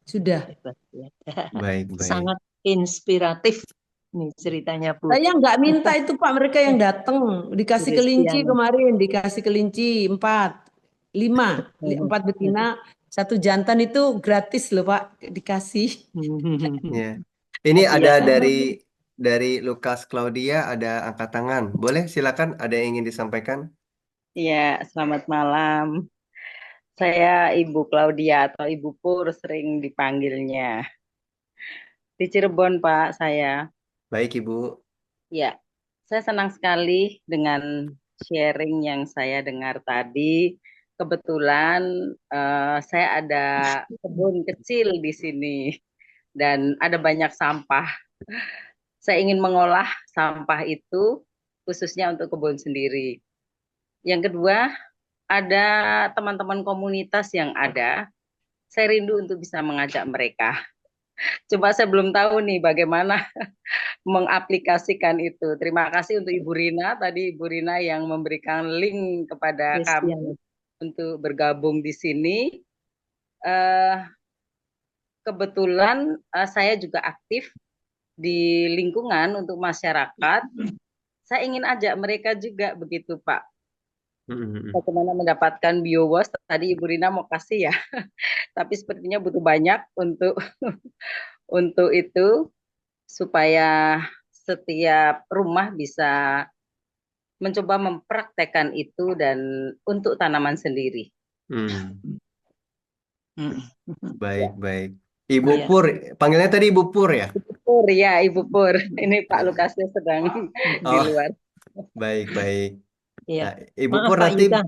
Sudah.
Hebat ya.
baik-baik.
Sangat inspiratif nih ceritanya Bu
Saya nggak minta itu Pak, mereka yang datang. Dikasih kelinci
Kristiana.
kemarin, dikasih kelinci 4, 5, 4 betina, 1 jantan itu gratis loh Pak, dikasih.
Ya. Ini ada
Hadiah.
dari Lukas Claudia ada angkat tangan. Boleh silakan, ada yang ingin disampaikan?
Ya, selamat malam. Saya Ibu Claudia atau Ibu Pur sering dipanggilnya. Di Cirebon, Pak, saya.
Baik Ibu.
Ya, saya senang sekali dengan sharing yang saya dengar tadi. Kebetulan saya ada kebun kecil di sini dan ada banyak sampah. Saya ingin mengolah sampah itu khususnya untuk kebun sendiri. Yang kedua, ada teman-teman komunitas yang ada. Saya rindu untuk bisa mengajak mereka. Cuma saya belum tahu nih bagaimana mengaplikasikan itu. Terima kasih untuk Ibu Rina, tadi Ibu Rina yang memberikan link kepada kami
Christian.
untuk bergabung di sini. Eh, Kebetulan saya juga aktif di lingkungan untuk masyarakat. Saya ingin ajak mereka juga begitu, Pak. Bagaimana mendapatkan biowas? Tadi Ibu Rina mau kasih ya, tapi sepertinya butuh banyak untuk untuk itu supaya setiap rumah bisa mencoba mempraktekkan itu dan untuk tanaman sendiri.
Baik, baik. Ibu
Iya.
Pur, panggilnya tadi Ibu Pur ya?
Ibu Pur, ya Ibu Pur. Ini Pak Lukasnya sedang di
Oh,
luar.
baik, baik.
Iya.
Nah, Ibu
Maaf
Pur
Pak
nanti,
Yuta.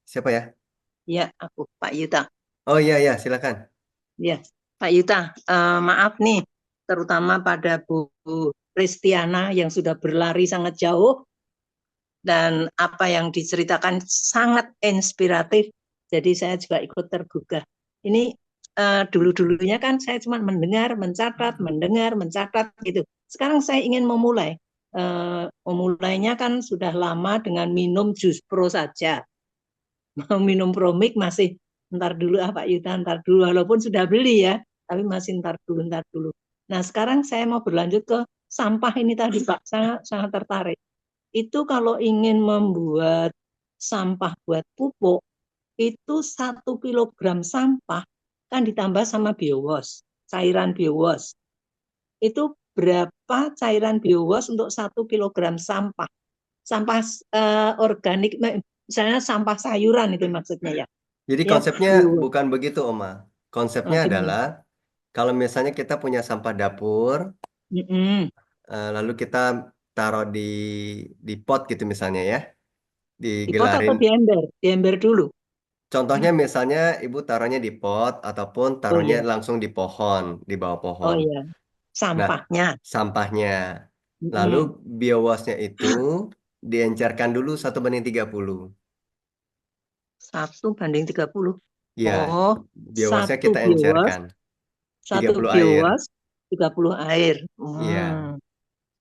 siapa ya?
Iya, aku Pak Yuta.
Oh iya, ya, silakan.
Iya, Pak Yuta. Maaf nih, terutama pada Bu Kristiana yang sudah berlari sangat jauh dan apa yang diceritakan sangat inspiratif. Jadi saya juga ikut tergugah. Ini dulu-dulunya kan saya cuma mendengar, mencatat gitu. Sekarang saya ingin memulai. Memulainya kan sudah lama dengan minum jus pro saja. Mau minum promik masih ntar dulu Pak Yuta, ntar dulu. Walaupun sudah beli ya, tapi masih ntar dulu. Nah sekarang saya mau berlanjut ke sampah ini tadi Pak, sangat tertarik. Itu kalau ingin membuat sampah buat pupuk, itu 1 kilogram sampah kan ditambah sama biowas, cairan biowas. Itu berapa cairan biowas untuk 1 kilogram sampah? Sampah organik, misalnya sampah sayuran itu maksudnya ya.
Jadi
Ya,
konsepnya
biowas.
bukan begitu, Oma. Konsepnya adalah kalau misalnya kita punya sampah dapur, lalu kita taruh di pot gitu misalnya ya,
Di pot atau
digelarin.
di ember? Di ember dulu.
Contohnya misalnya ibu taruhnya di pot ataupun
Oh
taruhnya
iya,
langsung di pohon, di bawah
oh
pohon.
iya.
Nah,
Sampahnya.
sampahnya.
Mm-mm.
Lalu biowasnya itu diencerkan dulu 1:30.
1:30.
Ya,
Oh,
biowasnya
1
kita
biowas,
encerkan.
1
30 air.
biowas, 30 air.
Iya.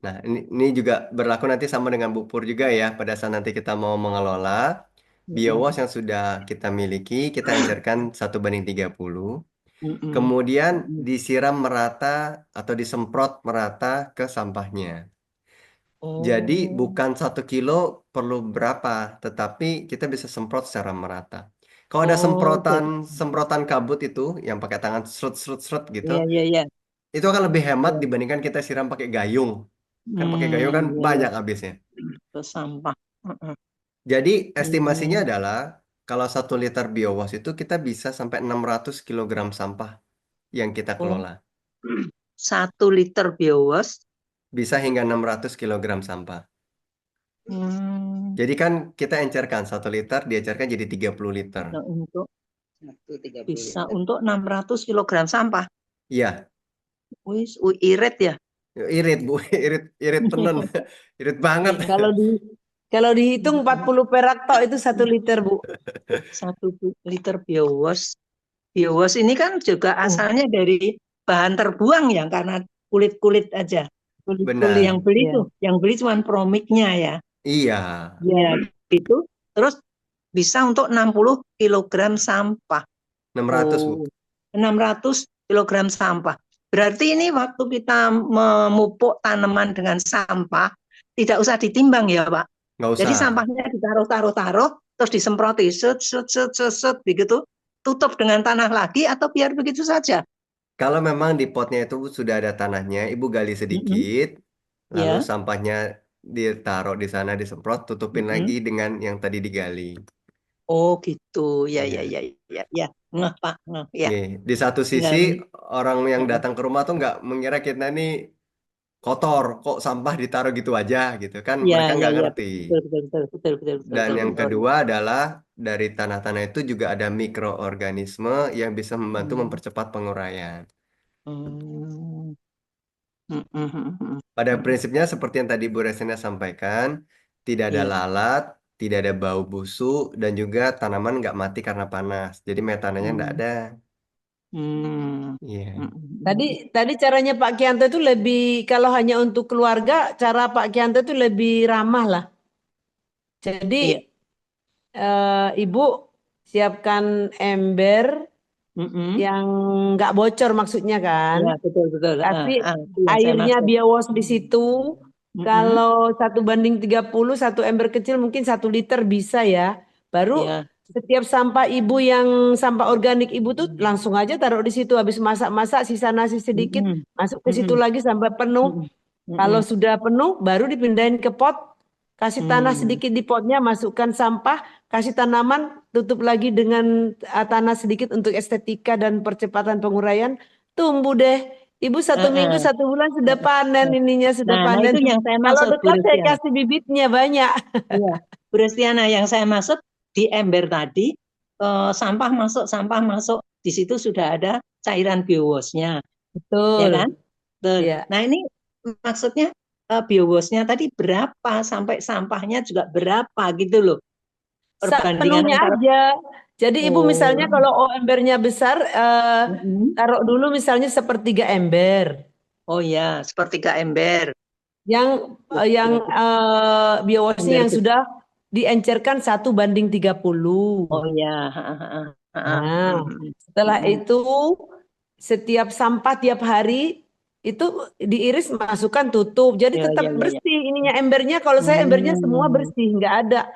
Nah, ini juga berlaku nanti sama dengan Bu Pur juga ya. Pada saat nanti kita mau mengelola biowas yang sudah kita miliki, kita encerkan 1:30. Kemudian disiram merata atau disemprot merata ke sampahnya. Jadi bukan 1 kilo perlu berapa, tetapi kita bisa semprot secara merata. Kalau ada semprotan kabut itu yang pakai tangan srut gitu,
Iya.
itu akan lebih hemat dibandingkan kita siram pakai gayung. Kan pakai gayung kan banyak habisnya.
Ke sampah.
Jadi estimasinya adalah kalau 1 liter biowas itu kita bisa sampai 600 kilogram sampah yang kita kelola.
1 liter biowas.
Bisa hingga 600 kilogram sampah. Jadi kan kita encerkan 1 liter, diencerkan jadi 30 liter.
Untuk bisa untuk 600 kilogram sampah.
Iya,
Wis, irit ya.
irit Bu, irit tenen, irit banget.
Kalau dihitung 40 perak tok itu 1 liter, Bu.
1 liter biowas. Biowas ini kan juga asalnya dari bahan terbuang ya, karena kulit-kulit aja. Kulit
Benar.
yang beli tuh, yang beli cuma promiknya ya.
Iya,
Ya, itu. Terus bisa untuk 60 kilogram sampah.
600 Bu.
600 kilogram sampah. Berarti ini waktu kita memupuk tanaman dengan sampah, tidak usah ditimbang ya Pak?
Nggak usah.
Jadi sampahnya ditaruh, terus disemproti, set, begitu, tutup dengan tanah lagi atau biar begitu saja?
Kalau memang di potnya itu sudah ada tanahnya, Ibu gali sedikit, lalu
Ya.
sampahnya ditaruh di sana, disemprot, tutupin lagi dengan yang tadi digali.
Oh gitu, ya. Ngeh Pak, ngeh ya.
Nih, di satu sisi orang yang datang ke rumah tuh nggak mengira kita ini kotor, kok sampah ditaruh gitu aja gitu kan, mereka nggak ngerti.
Betul.
Dan yang kedua adalah dari tanah-tanah itu juga ada mikroorganisme yang bisa membantu mempercepat penguraian. Pada prinsipnya seperti yang tadi Bu Resina sampaikan, tidak ada lalat, tidak ada bau busuk, dan juga tanaman nggak mati karena panas. Jadi metananya nggak ada. Iya.
Tadi caranya Pak Kianto itu lebih, kalau hanya untuk keluarga, cara Pak Kianto itu lebih ramah lah. Jadi
Iya.
Ibu siapkan ember yang nggak bocor maksudnya kan.
Iya, betul.
Kasih
Itu yang saya
airnya
maksud.
biawas di situ. Kalau 1:30, satu ember kecil mungkin 1 liter bisa ya. Baru
Iya.
setiap sampah ibu yang sampah organik ibu tuh langsung aja taruh di situ. Habis masak-masak sisa nasi sedikit masuk ke situ lagi sampai penuh. Kalau sudah penuh baru dipindahin ke pot. Kasih tanah sedikit di potnya, masukkan sampah, kasih tanaman, tutup lagi dengan tanah sedikit untuk estetika dan percepatan penguraian. Tumbuh deh. Ibu 1 minggu, 1 bulan sudah panen ininya, sudah
Nah,
panen.
itu yang saya
Kalau
maksud, Bu
dekat saya
Restiana.
kasih bibitnya banyak.
Iya, Bu Restiana, yang saya maksud di ember tadi, sampah masuk, di situ sudah ada cairan biowasnya, ya
Betul.
kan? Betul.
Iya.
Nah, ini maksudnya biowasnya tadi berapa, sampai sampahnya juga berapa gitu loh. Perbandingan
Sepenuhnya
antara
aja. Jadi ibu misalnya kalau embernya besar, taruh dulu misalnya 1/3 ember.
Oh ya, 1/3 ember.
Yang biowasnya yang sudah diencerkan 1:30.
Oh ya.
Nah, setelah itu setiap sampah tiap hari itu diiris, masukkan, tutup. Jadi
Ya,
tetap
ya, ya, ya.
bersih ininya embernya. Kalau saya embernya semua bersih, nggak ada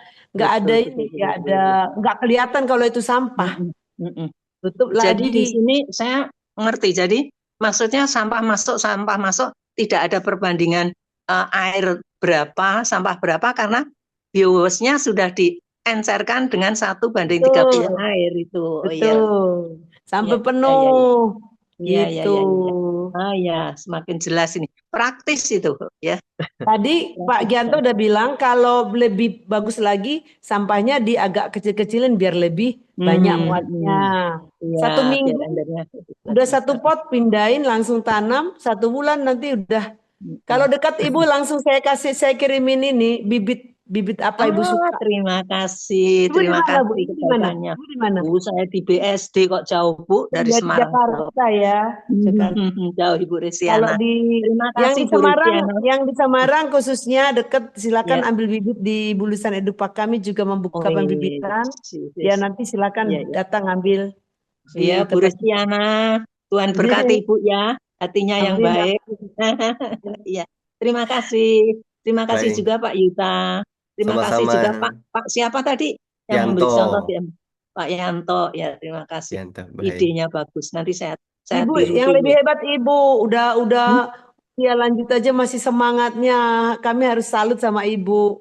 nggak kelihatan kalau itu sampah. Tutup
Jadi di
lagi.
sini saya mengerti. Jadi maksudnya sampah masuk tidak ada perbandingan air berapa, sampah berapa, karena biowasnya sudah diencerkan dengan 1:30
Betul.
air itu.
Betul. Sampai
Iya,
penuh.
iya.
Gitu.
Ya, semakin jelas ini. Praktis itu ya.
Tadi Pak Gianto udah bilang kalau lebih bagus lagi sampahnya agak kecil-kecilin biar lebih banyak muatnya.
Iya,
1
biar
minggu
embernya.
udah 1 pot, pindahin langsung tanam. 1 bulan nanti udah. Kalau dekat ibu langsung saya kirimin ini bibit apa ibu suka.
Terima kasih,
Ibu di
terima
mana, Bu?
kasih
Ibu di mana?
kebacaannya.
Ibu di mana?
Bu, saya di BSD kok jauh, Bu, dari
Di
Semarang.
Jakarta ya. Jakarta.
Jauh, Ibu
Kalau
Resiana. Terima kasih, Bu Resiana.
yang di Semarang khususnya dekat, silakan
Ya.
ambil bibit di Bulusan Edupak. Kami juga membuka pembibitan. Ya nanti silakan datang ambil.
Iya, Bu Resiana. Tuhan berkati Ibu ya, hatinya yang
Amin.
baik. Iya. Terima kasih. Terima kasih
Baik.
juga Pak Yuta. Terima kasih
Sama-sama.
juga Pak siapa tadi yang memberi
Yanto.
contoh Pak Yanto. Ya, terima kasih.
Yanto, baik.
Idenya bagus. Nanti saya
Ibu
tiru
yang
dulu.
lebih hebat Ibu, udah ya lanjut aja, masih semangatnya. Kami harus salut sama Ibu.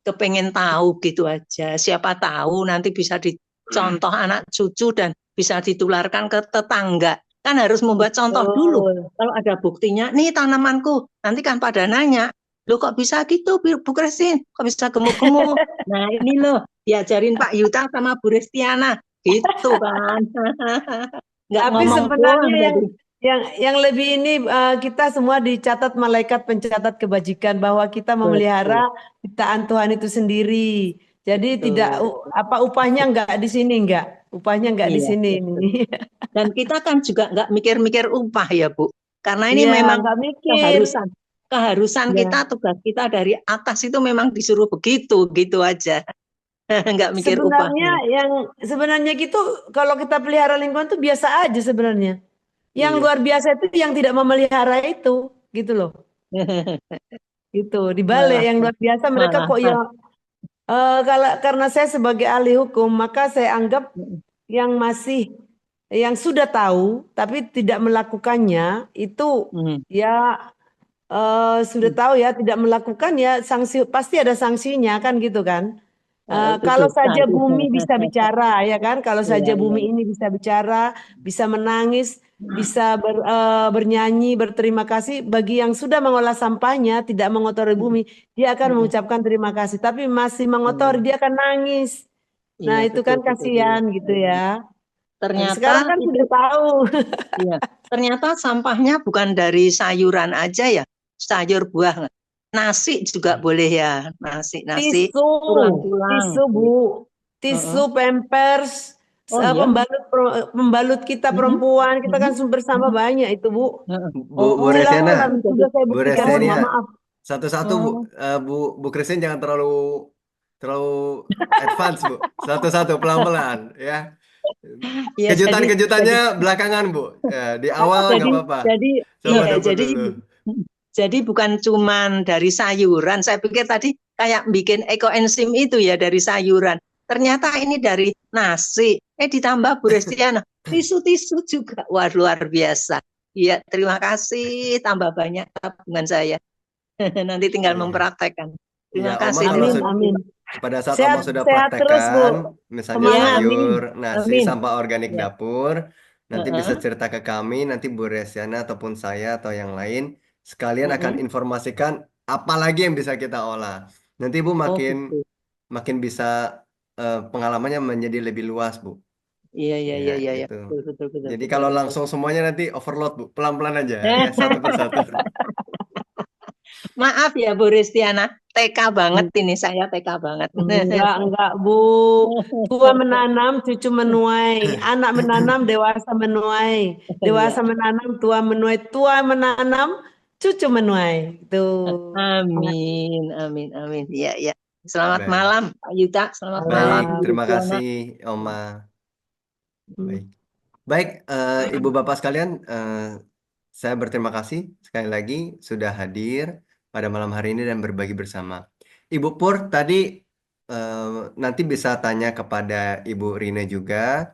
Kepengen tahu gitu aja. Siapa tahu nanti bisa dicontoh anak cucu dan bisa ditularkan ke tetangga. Kan harus membuat contoh dulu. Kalau ada buktinya, nih tanamanku. Nanti kan pada nanya, loh kok bisa gitu Bu Christine? Kok bisa gemuk-gemuk? Nah ini loh, diajarin Pak Yuta sama Bu Restiana. Gitu kan. Nggak
Tapi
ngomong
sebenarnya
doang,
yang lebih ini, kita semua dicatat malaikat pencatat kebajikan bahwa kita memelihara ciptaan Tuhan itu sendiri. Jadi tidak upahnya nggak di sini, upahnya nggak di sini.
Dan kita kan juga nggak mikir-mikir upah ya Bu, karena ini
Iya,
memang
nggak mikir.
keharusan kita, tugas kita dari atas itu memang disuruh begitu, gitu aja. Nggak mikir
Sebenarnya
upahnya.
sebenarnya gitu, kalau kita pelihara lingkungan tuh biasa aja sebenarnya. Yang luar biasa itu yang tidak memelihara itu, gitu loh. Gitu, dibalik yang luar biasa mereka kok ya. Karena saya sebagai ahli hukum, maka saya anggap yang sudah tahu tapi tidak melakukannya itu ya sudah tahu ya, tidak melakukan ya sanksi, pasti ada sanksinya kan gitu kan. Kalau saja bumi bisa bicara ya kan, kalau saja bumi ini bisa bicara, bisa menangis, bisa bernyanyi, berterima kasih bagi yang sudah mengolah sampahnya, tidak mengotori bumi, dia akan mengucapkan terima kasih. Tapi masih mengotori, dia akan nangis. Nah itu kan kasihan gitu ya.
Ternyata
sekarang kan sudah tahu.
Iya, ternyata sampahnya bukan dari sayuran aja ya, sayur buah. Nasi juga boleh ya, nasi,
Tisu,
tulang-tulang.
Bu, tisu, pampers,
Oh iya.
Pembalut kita perempuan, kita kan bersama banyak itu, Bu.
Bu
Oh,
Restiana,
Sudah saya
Bu
buktikan semua,
Restiana,
maaf.
satu-satu Bu, Bu Christine jangan terlalu advance Bu, satu-satu pelan-pelan ya.
ya jadi
Kejutan-kejutannya belakangan Bu, ya, di awal nggak apa-apa. Coba
iya,
dapat dulu.
jadi bukan cuman dari sayuran. Saya pikir tadi kayak bikin ekoenzim itu ya dari sayuran. Ternyata ini dari nasi. Ditambah Bu Restiana, tisu-tisu juga. Wah, luar biasa. Iya, terima kasih. Tambah banyak tabungan saya. Nanti tinggal
Iya.
mempraktekkan.
Iya,
Terima
Oma
kasih.
kalau
Amin, amin.
pada saat
Sehat,
Oma sudah
sehat terus, Bu.
praktekkan, misalnya
Semangat.
sayur, nasi,
Amin.
sampah organik
Ya.
dapur, nanti bisa
Heeh.
cerita ke kami, nanti Bu Restiana ataupun saya atau yang lain, sekalian akan informasikan apa lagi yang bisa kita olah. Nanti Ibu
Oh,
makin
gitu.
bisa pengalamannya menjadi lebih luas, Bu.
Iya,
Ya,
iya.
itu.
Betul.
Jadi kalau langsung semuanya nanti overload, Bu. Pelan-pelan aja, ya, satu persatu.
Maaf ya Bu Restiana, TK banget ini saya TK banget.
Enggak, Bu. Tua menanam, cucu menuai. Anak menanam, dewasa menuai. Dewasa menanam, tua menuai. Tua menanam, cucu menuai. Itu.
Amin. Ya. Selamat
Baik.
malam Pak Yuta, selamat
Baik,
malam Bu
terima
Restiana.
kasih Oma. Baik, Ibu Bapak sekalian, saya berterima kasih sekali lagi sudah hadir pada malam hari ini dan berbagi bersama. Ibu Pur tadi nanti bisa tanya kepada Ibu Rina juga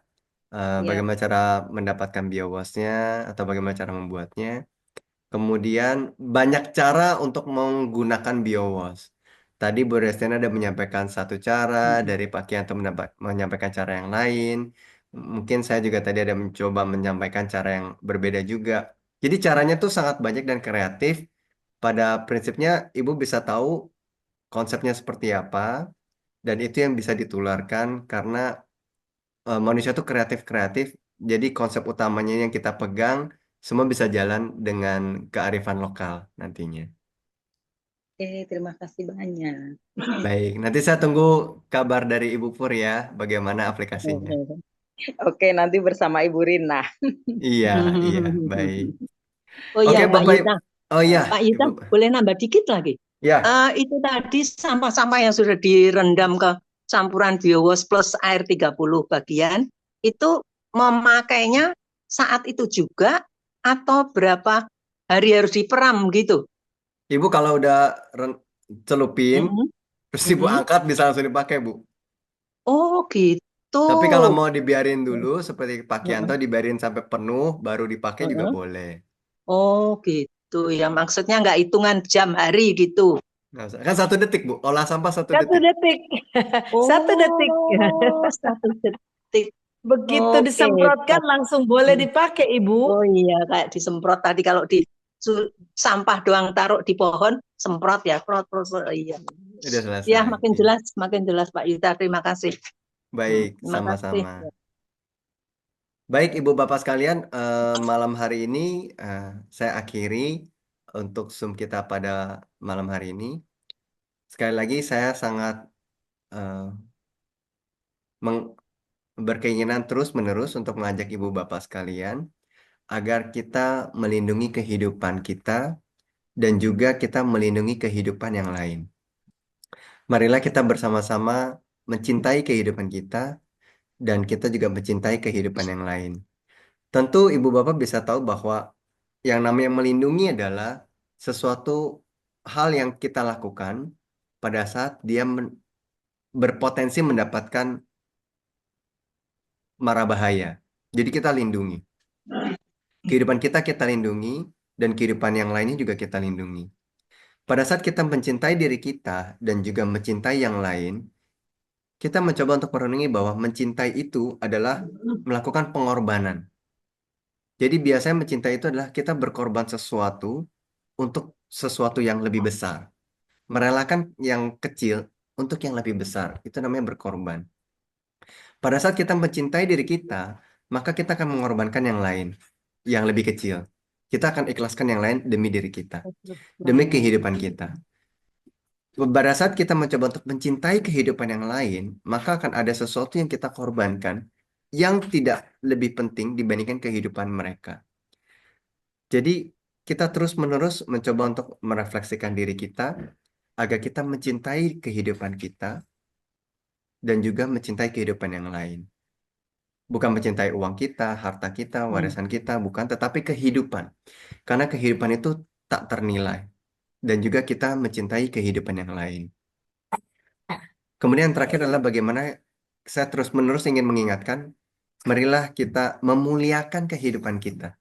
Ya.
bagaimana cara mendapatkan BioWash-nya atau bagaimana cara membuatnya. Kemudian banyak cara untuk menggunakan BioWash. Tadi Bu Restiana ada menyampaikan satu cara dari Pak Kianto menyampaikan cara yang lain. Mungkin saya juga tadi ada mencoba menyampaikan cara yang berbeda juga. Jadi caranya tuh sangat banyak dan kreatif. Pada prinsipnya Ibu bisa tahu konsepnya seperti apa dan itu yang bisa ditularkan karena manusia tuh kreatif-kreatif. Jadi konsep utamanya yang kita pegang semua bisa jalan dengan kearifan lokal nantinya.
Terima kasih banyak.
Baik, nanti saya tunggu kabar dari Ibu Pur ya, bagaimana aplikasinya.
Oke, nanti bersama Ibu Rina.
Iya, baik.
Oh iya,
Oke,
Pak
Bapak
Yuta.
Oh iya,
Pak Yuta,
Ibu.
boleh nambah dikit lagi?
Ya,
Itu tadi sampah-sampah yang sudah direndam ke campuran BioWash plus air 30 bagian, itu memakainya saat itu juga atau berapa hari harus diperam gitu?
Ibu kalau udah celupin, terus Ibu
Mhm.
angkat bisa langsung dipakai, Bu.
Oh gitu.
Tapi kalau mau dibiarin dulu, seperti Pak Kianto, dibiarin sampai penuh, baru dipakai juga boleh.
Oh gitu ya, maksudnya nggak hitungan jam hari gitu.
Nggak usah. Kan 1 detik, Bu. Olah sampah 1
1
detik.
detik. 1 detik.
Oh, 1 detik.
Begitu
Oke,
disemprotkan langsung boleh dipakai, Ibu.
Oh iya, kayak disemprot tadi kalau di sampah doang taruh di pohon, semprot ya, prot. Iya.
Udah selesai.
Ya, makin jelas Pak Yuta. Terima kasih.
Baik,
Terima kasih.
sama-sama. Baik, Ibu Bapak sekalian, malam hari ini saya akhiri untuk Zoom kita pada malam hari ini. Sekali lagi saya sangat berkeinginan terus-menerus untuk mengajak Ibu Bapak sekalian agar kita melindungi kehidupan kita dan juga kita melindungi kehidupan yang lain. Marilah kita bersama-sama mencintai kehidupan kita dan kita juga mencintai kehidupan yang lain. Tentu Ibu Bapak bisa tahu bahwa yang namanya melindungi adalah sesuatu hal yang kita lakukan pada saat dia berpotensi mendapatkan mara bahaya. Jadi kita lindungi. Kehidupan kita lindungi dan kehidupan yang lainnya juga kita lindungi. Pada saat kita mencintai diri kita dan juga mencintai yang lain, kita mencoba untuk merenungi bahwa mencintai itu adalah melakukan pengorbanan. Jadi biasanya mencintai itu adalah kita berkorban sesuatu untuk sesuatu yang lebih besar. Merelakan yang kecil untuk yang lebih besar. Itu namanya berkorban. Pada saat kita mencintai diri kita, maka kita akan mengorbankan yang lain, yang lebih kecil. Kita akan ikhlaskan yang lain demi diri kita, demi kehidupan kita. Pada saat kita mencoba untuk mencintai kehidupan yang lain, maka akan ada sesuatu yang kita korbankan yang tidak lebih penting dibandingkan kehidupan mereka. Jadi kita terus-menerus mencoba untuk merefleksikan diri kita agar kita mencintai kehidupan kita dan juga mencintai kehidupan yang lain. Bukan mencintai uang kita, harta kita, warisan kita, bukan, tetapi kehidupan. Karena kehidupan itu tak ternilai. Dan juga kita mencintai kehidupan yang lain. Kemudian yang terakhir adalah bagaimana saya terus-menerus ingin mengingatkan, marilah kita memuliakan kehidupan kita.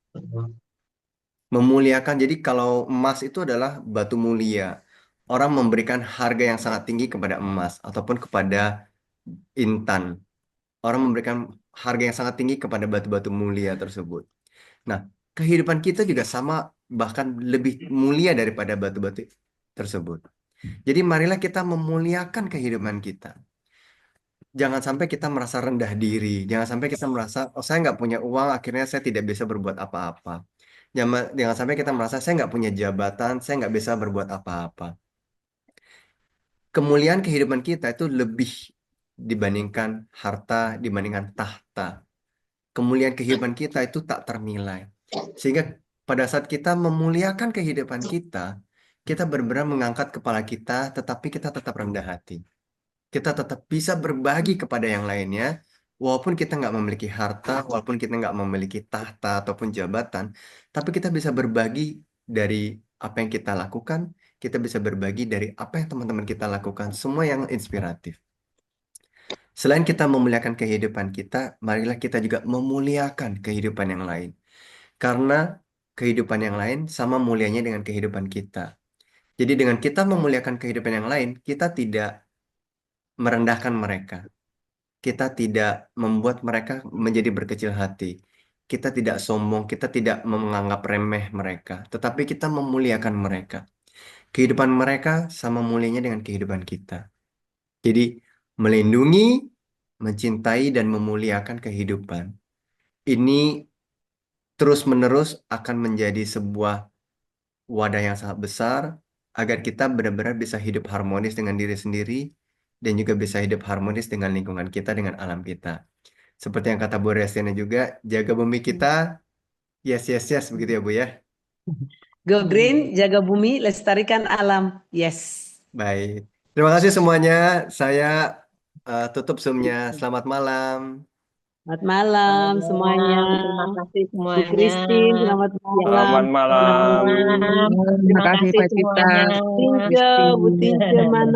Memuliakan, jadi kalau emas itu adalah batu mulia. Orang memberikan harga yang sangat tinggi kepada emas ataupun kepada intan. Orang memberikan harga yang sangat tinggi kepada batu-batu mulia tersebut. Nah, kehidupan kita juga sama, bahkan lebih mulia daripada batu-batu tersebut. Jadi marilah kita memuliakan kehidupan kita. Jangan sampai kita merasa rendah diri. Jangan sampai kita merasa, oh saya nggak punya uang, akhirnya saya tidak bisa berbuat apa-apa. Jangan sampai kita merasa, saya nggak punya jabatan, saya nggak bisa berbuat apa-apa. Kemuliaan kehidupan kita itu lebih dibandingkan harta, dibandingkan tahta. Kemuliaan kehidupan kita itu tak ternilai. Sehingga pada saat kita memuliakan kehidupan kita benar-benar mengangkat kepala kita, tetapi kita tetap rendah hati. Kita tetap bisa berbagi kepada yang lainnya, walaupun kita nggak memiliki harta, walaupun kita nggak memiliki tahta ataupun jabatan, tapi kita bisa berbagi dari apa yang kita lakukan, kita bisa berbagi dari apa yang teman-teman kita lakukan, semua yang inspiratif. Selain kita memuliakan kehidupan kita, marilah kita juga memuliakan kehidupan yang lain. Karena kehidupan yang lain sama mulianya dengan kehidupan kita. Jadi dengan kita memuliakan kehidupan yang lain, kita tidak merendahkan mereka. Kita tidak membuat mereka menjadi berkecil hati. Kita tidak sombong, kita tidak menganggap remeh mereka. Tetapi kita memuliakan mereka. Kehidupan mereka sama mulianya dengan kehidupan kita. Jadi melindungi, mencintai, dan memuliakan kehidupan. Ini terus-menerus akan menjadi sebuah wadah yang sangat besar agar kita benar-benar bisa hidup harmonis dengan diri sendiri dan juga bisa hidup harmonis dengan lingkungan kita, dengan alam kita. Seperti yang kata Bu Restiana juga, jaga bumi kita, yes, yes, yes, begitu ya Bu ya?
Go green, jaga bumi, lestarikan alam. Yes.
Baik. Terima kasih semuanya. Saya tutup Zoom-nya. Selamat malam.
Selamat malam semuanya.
Terima kasih
Bu
semuanya.
Christine, selamat malam.
Selamat malam.
Terima
kasih,
kasih
Pak Cita.
semuanya.
Tinja, Bu Tinja, mana?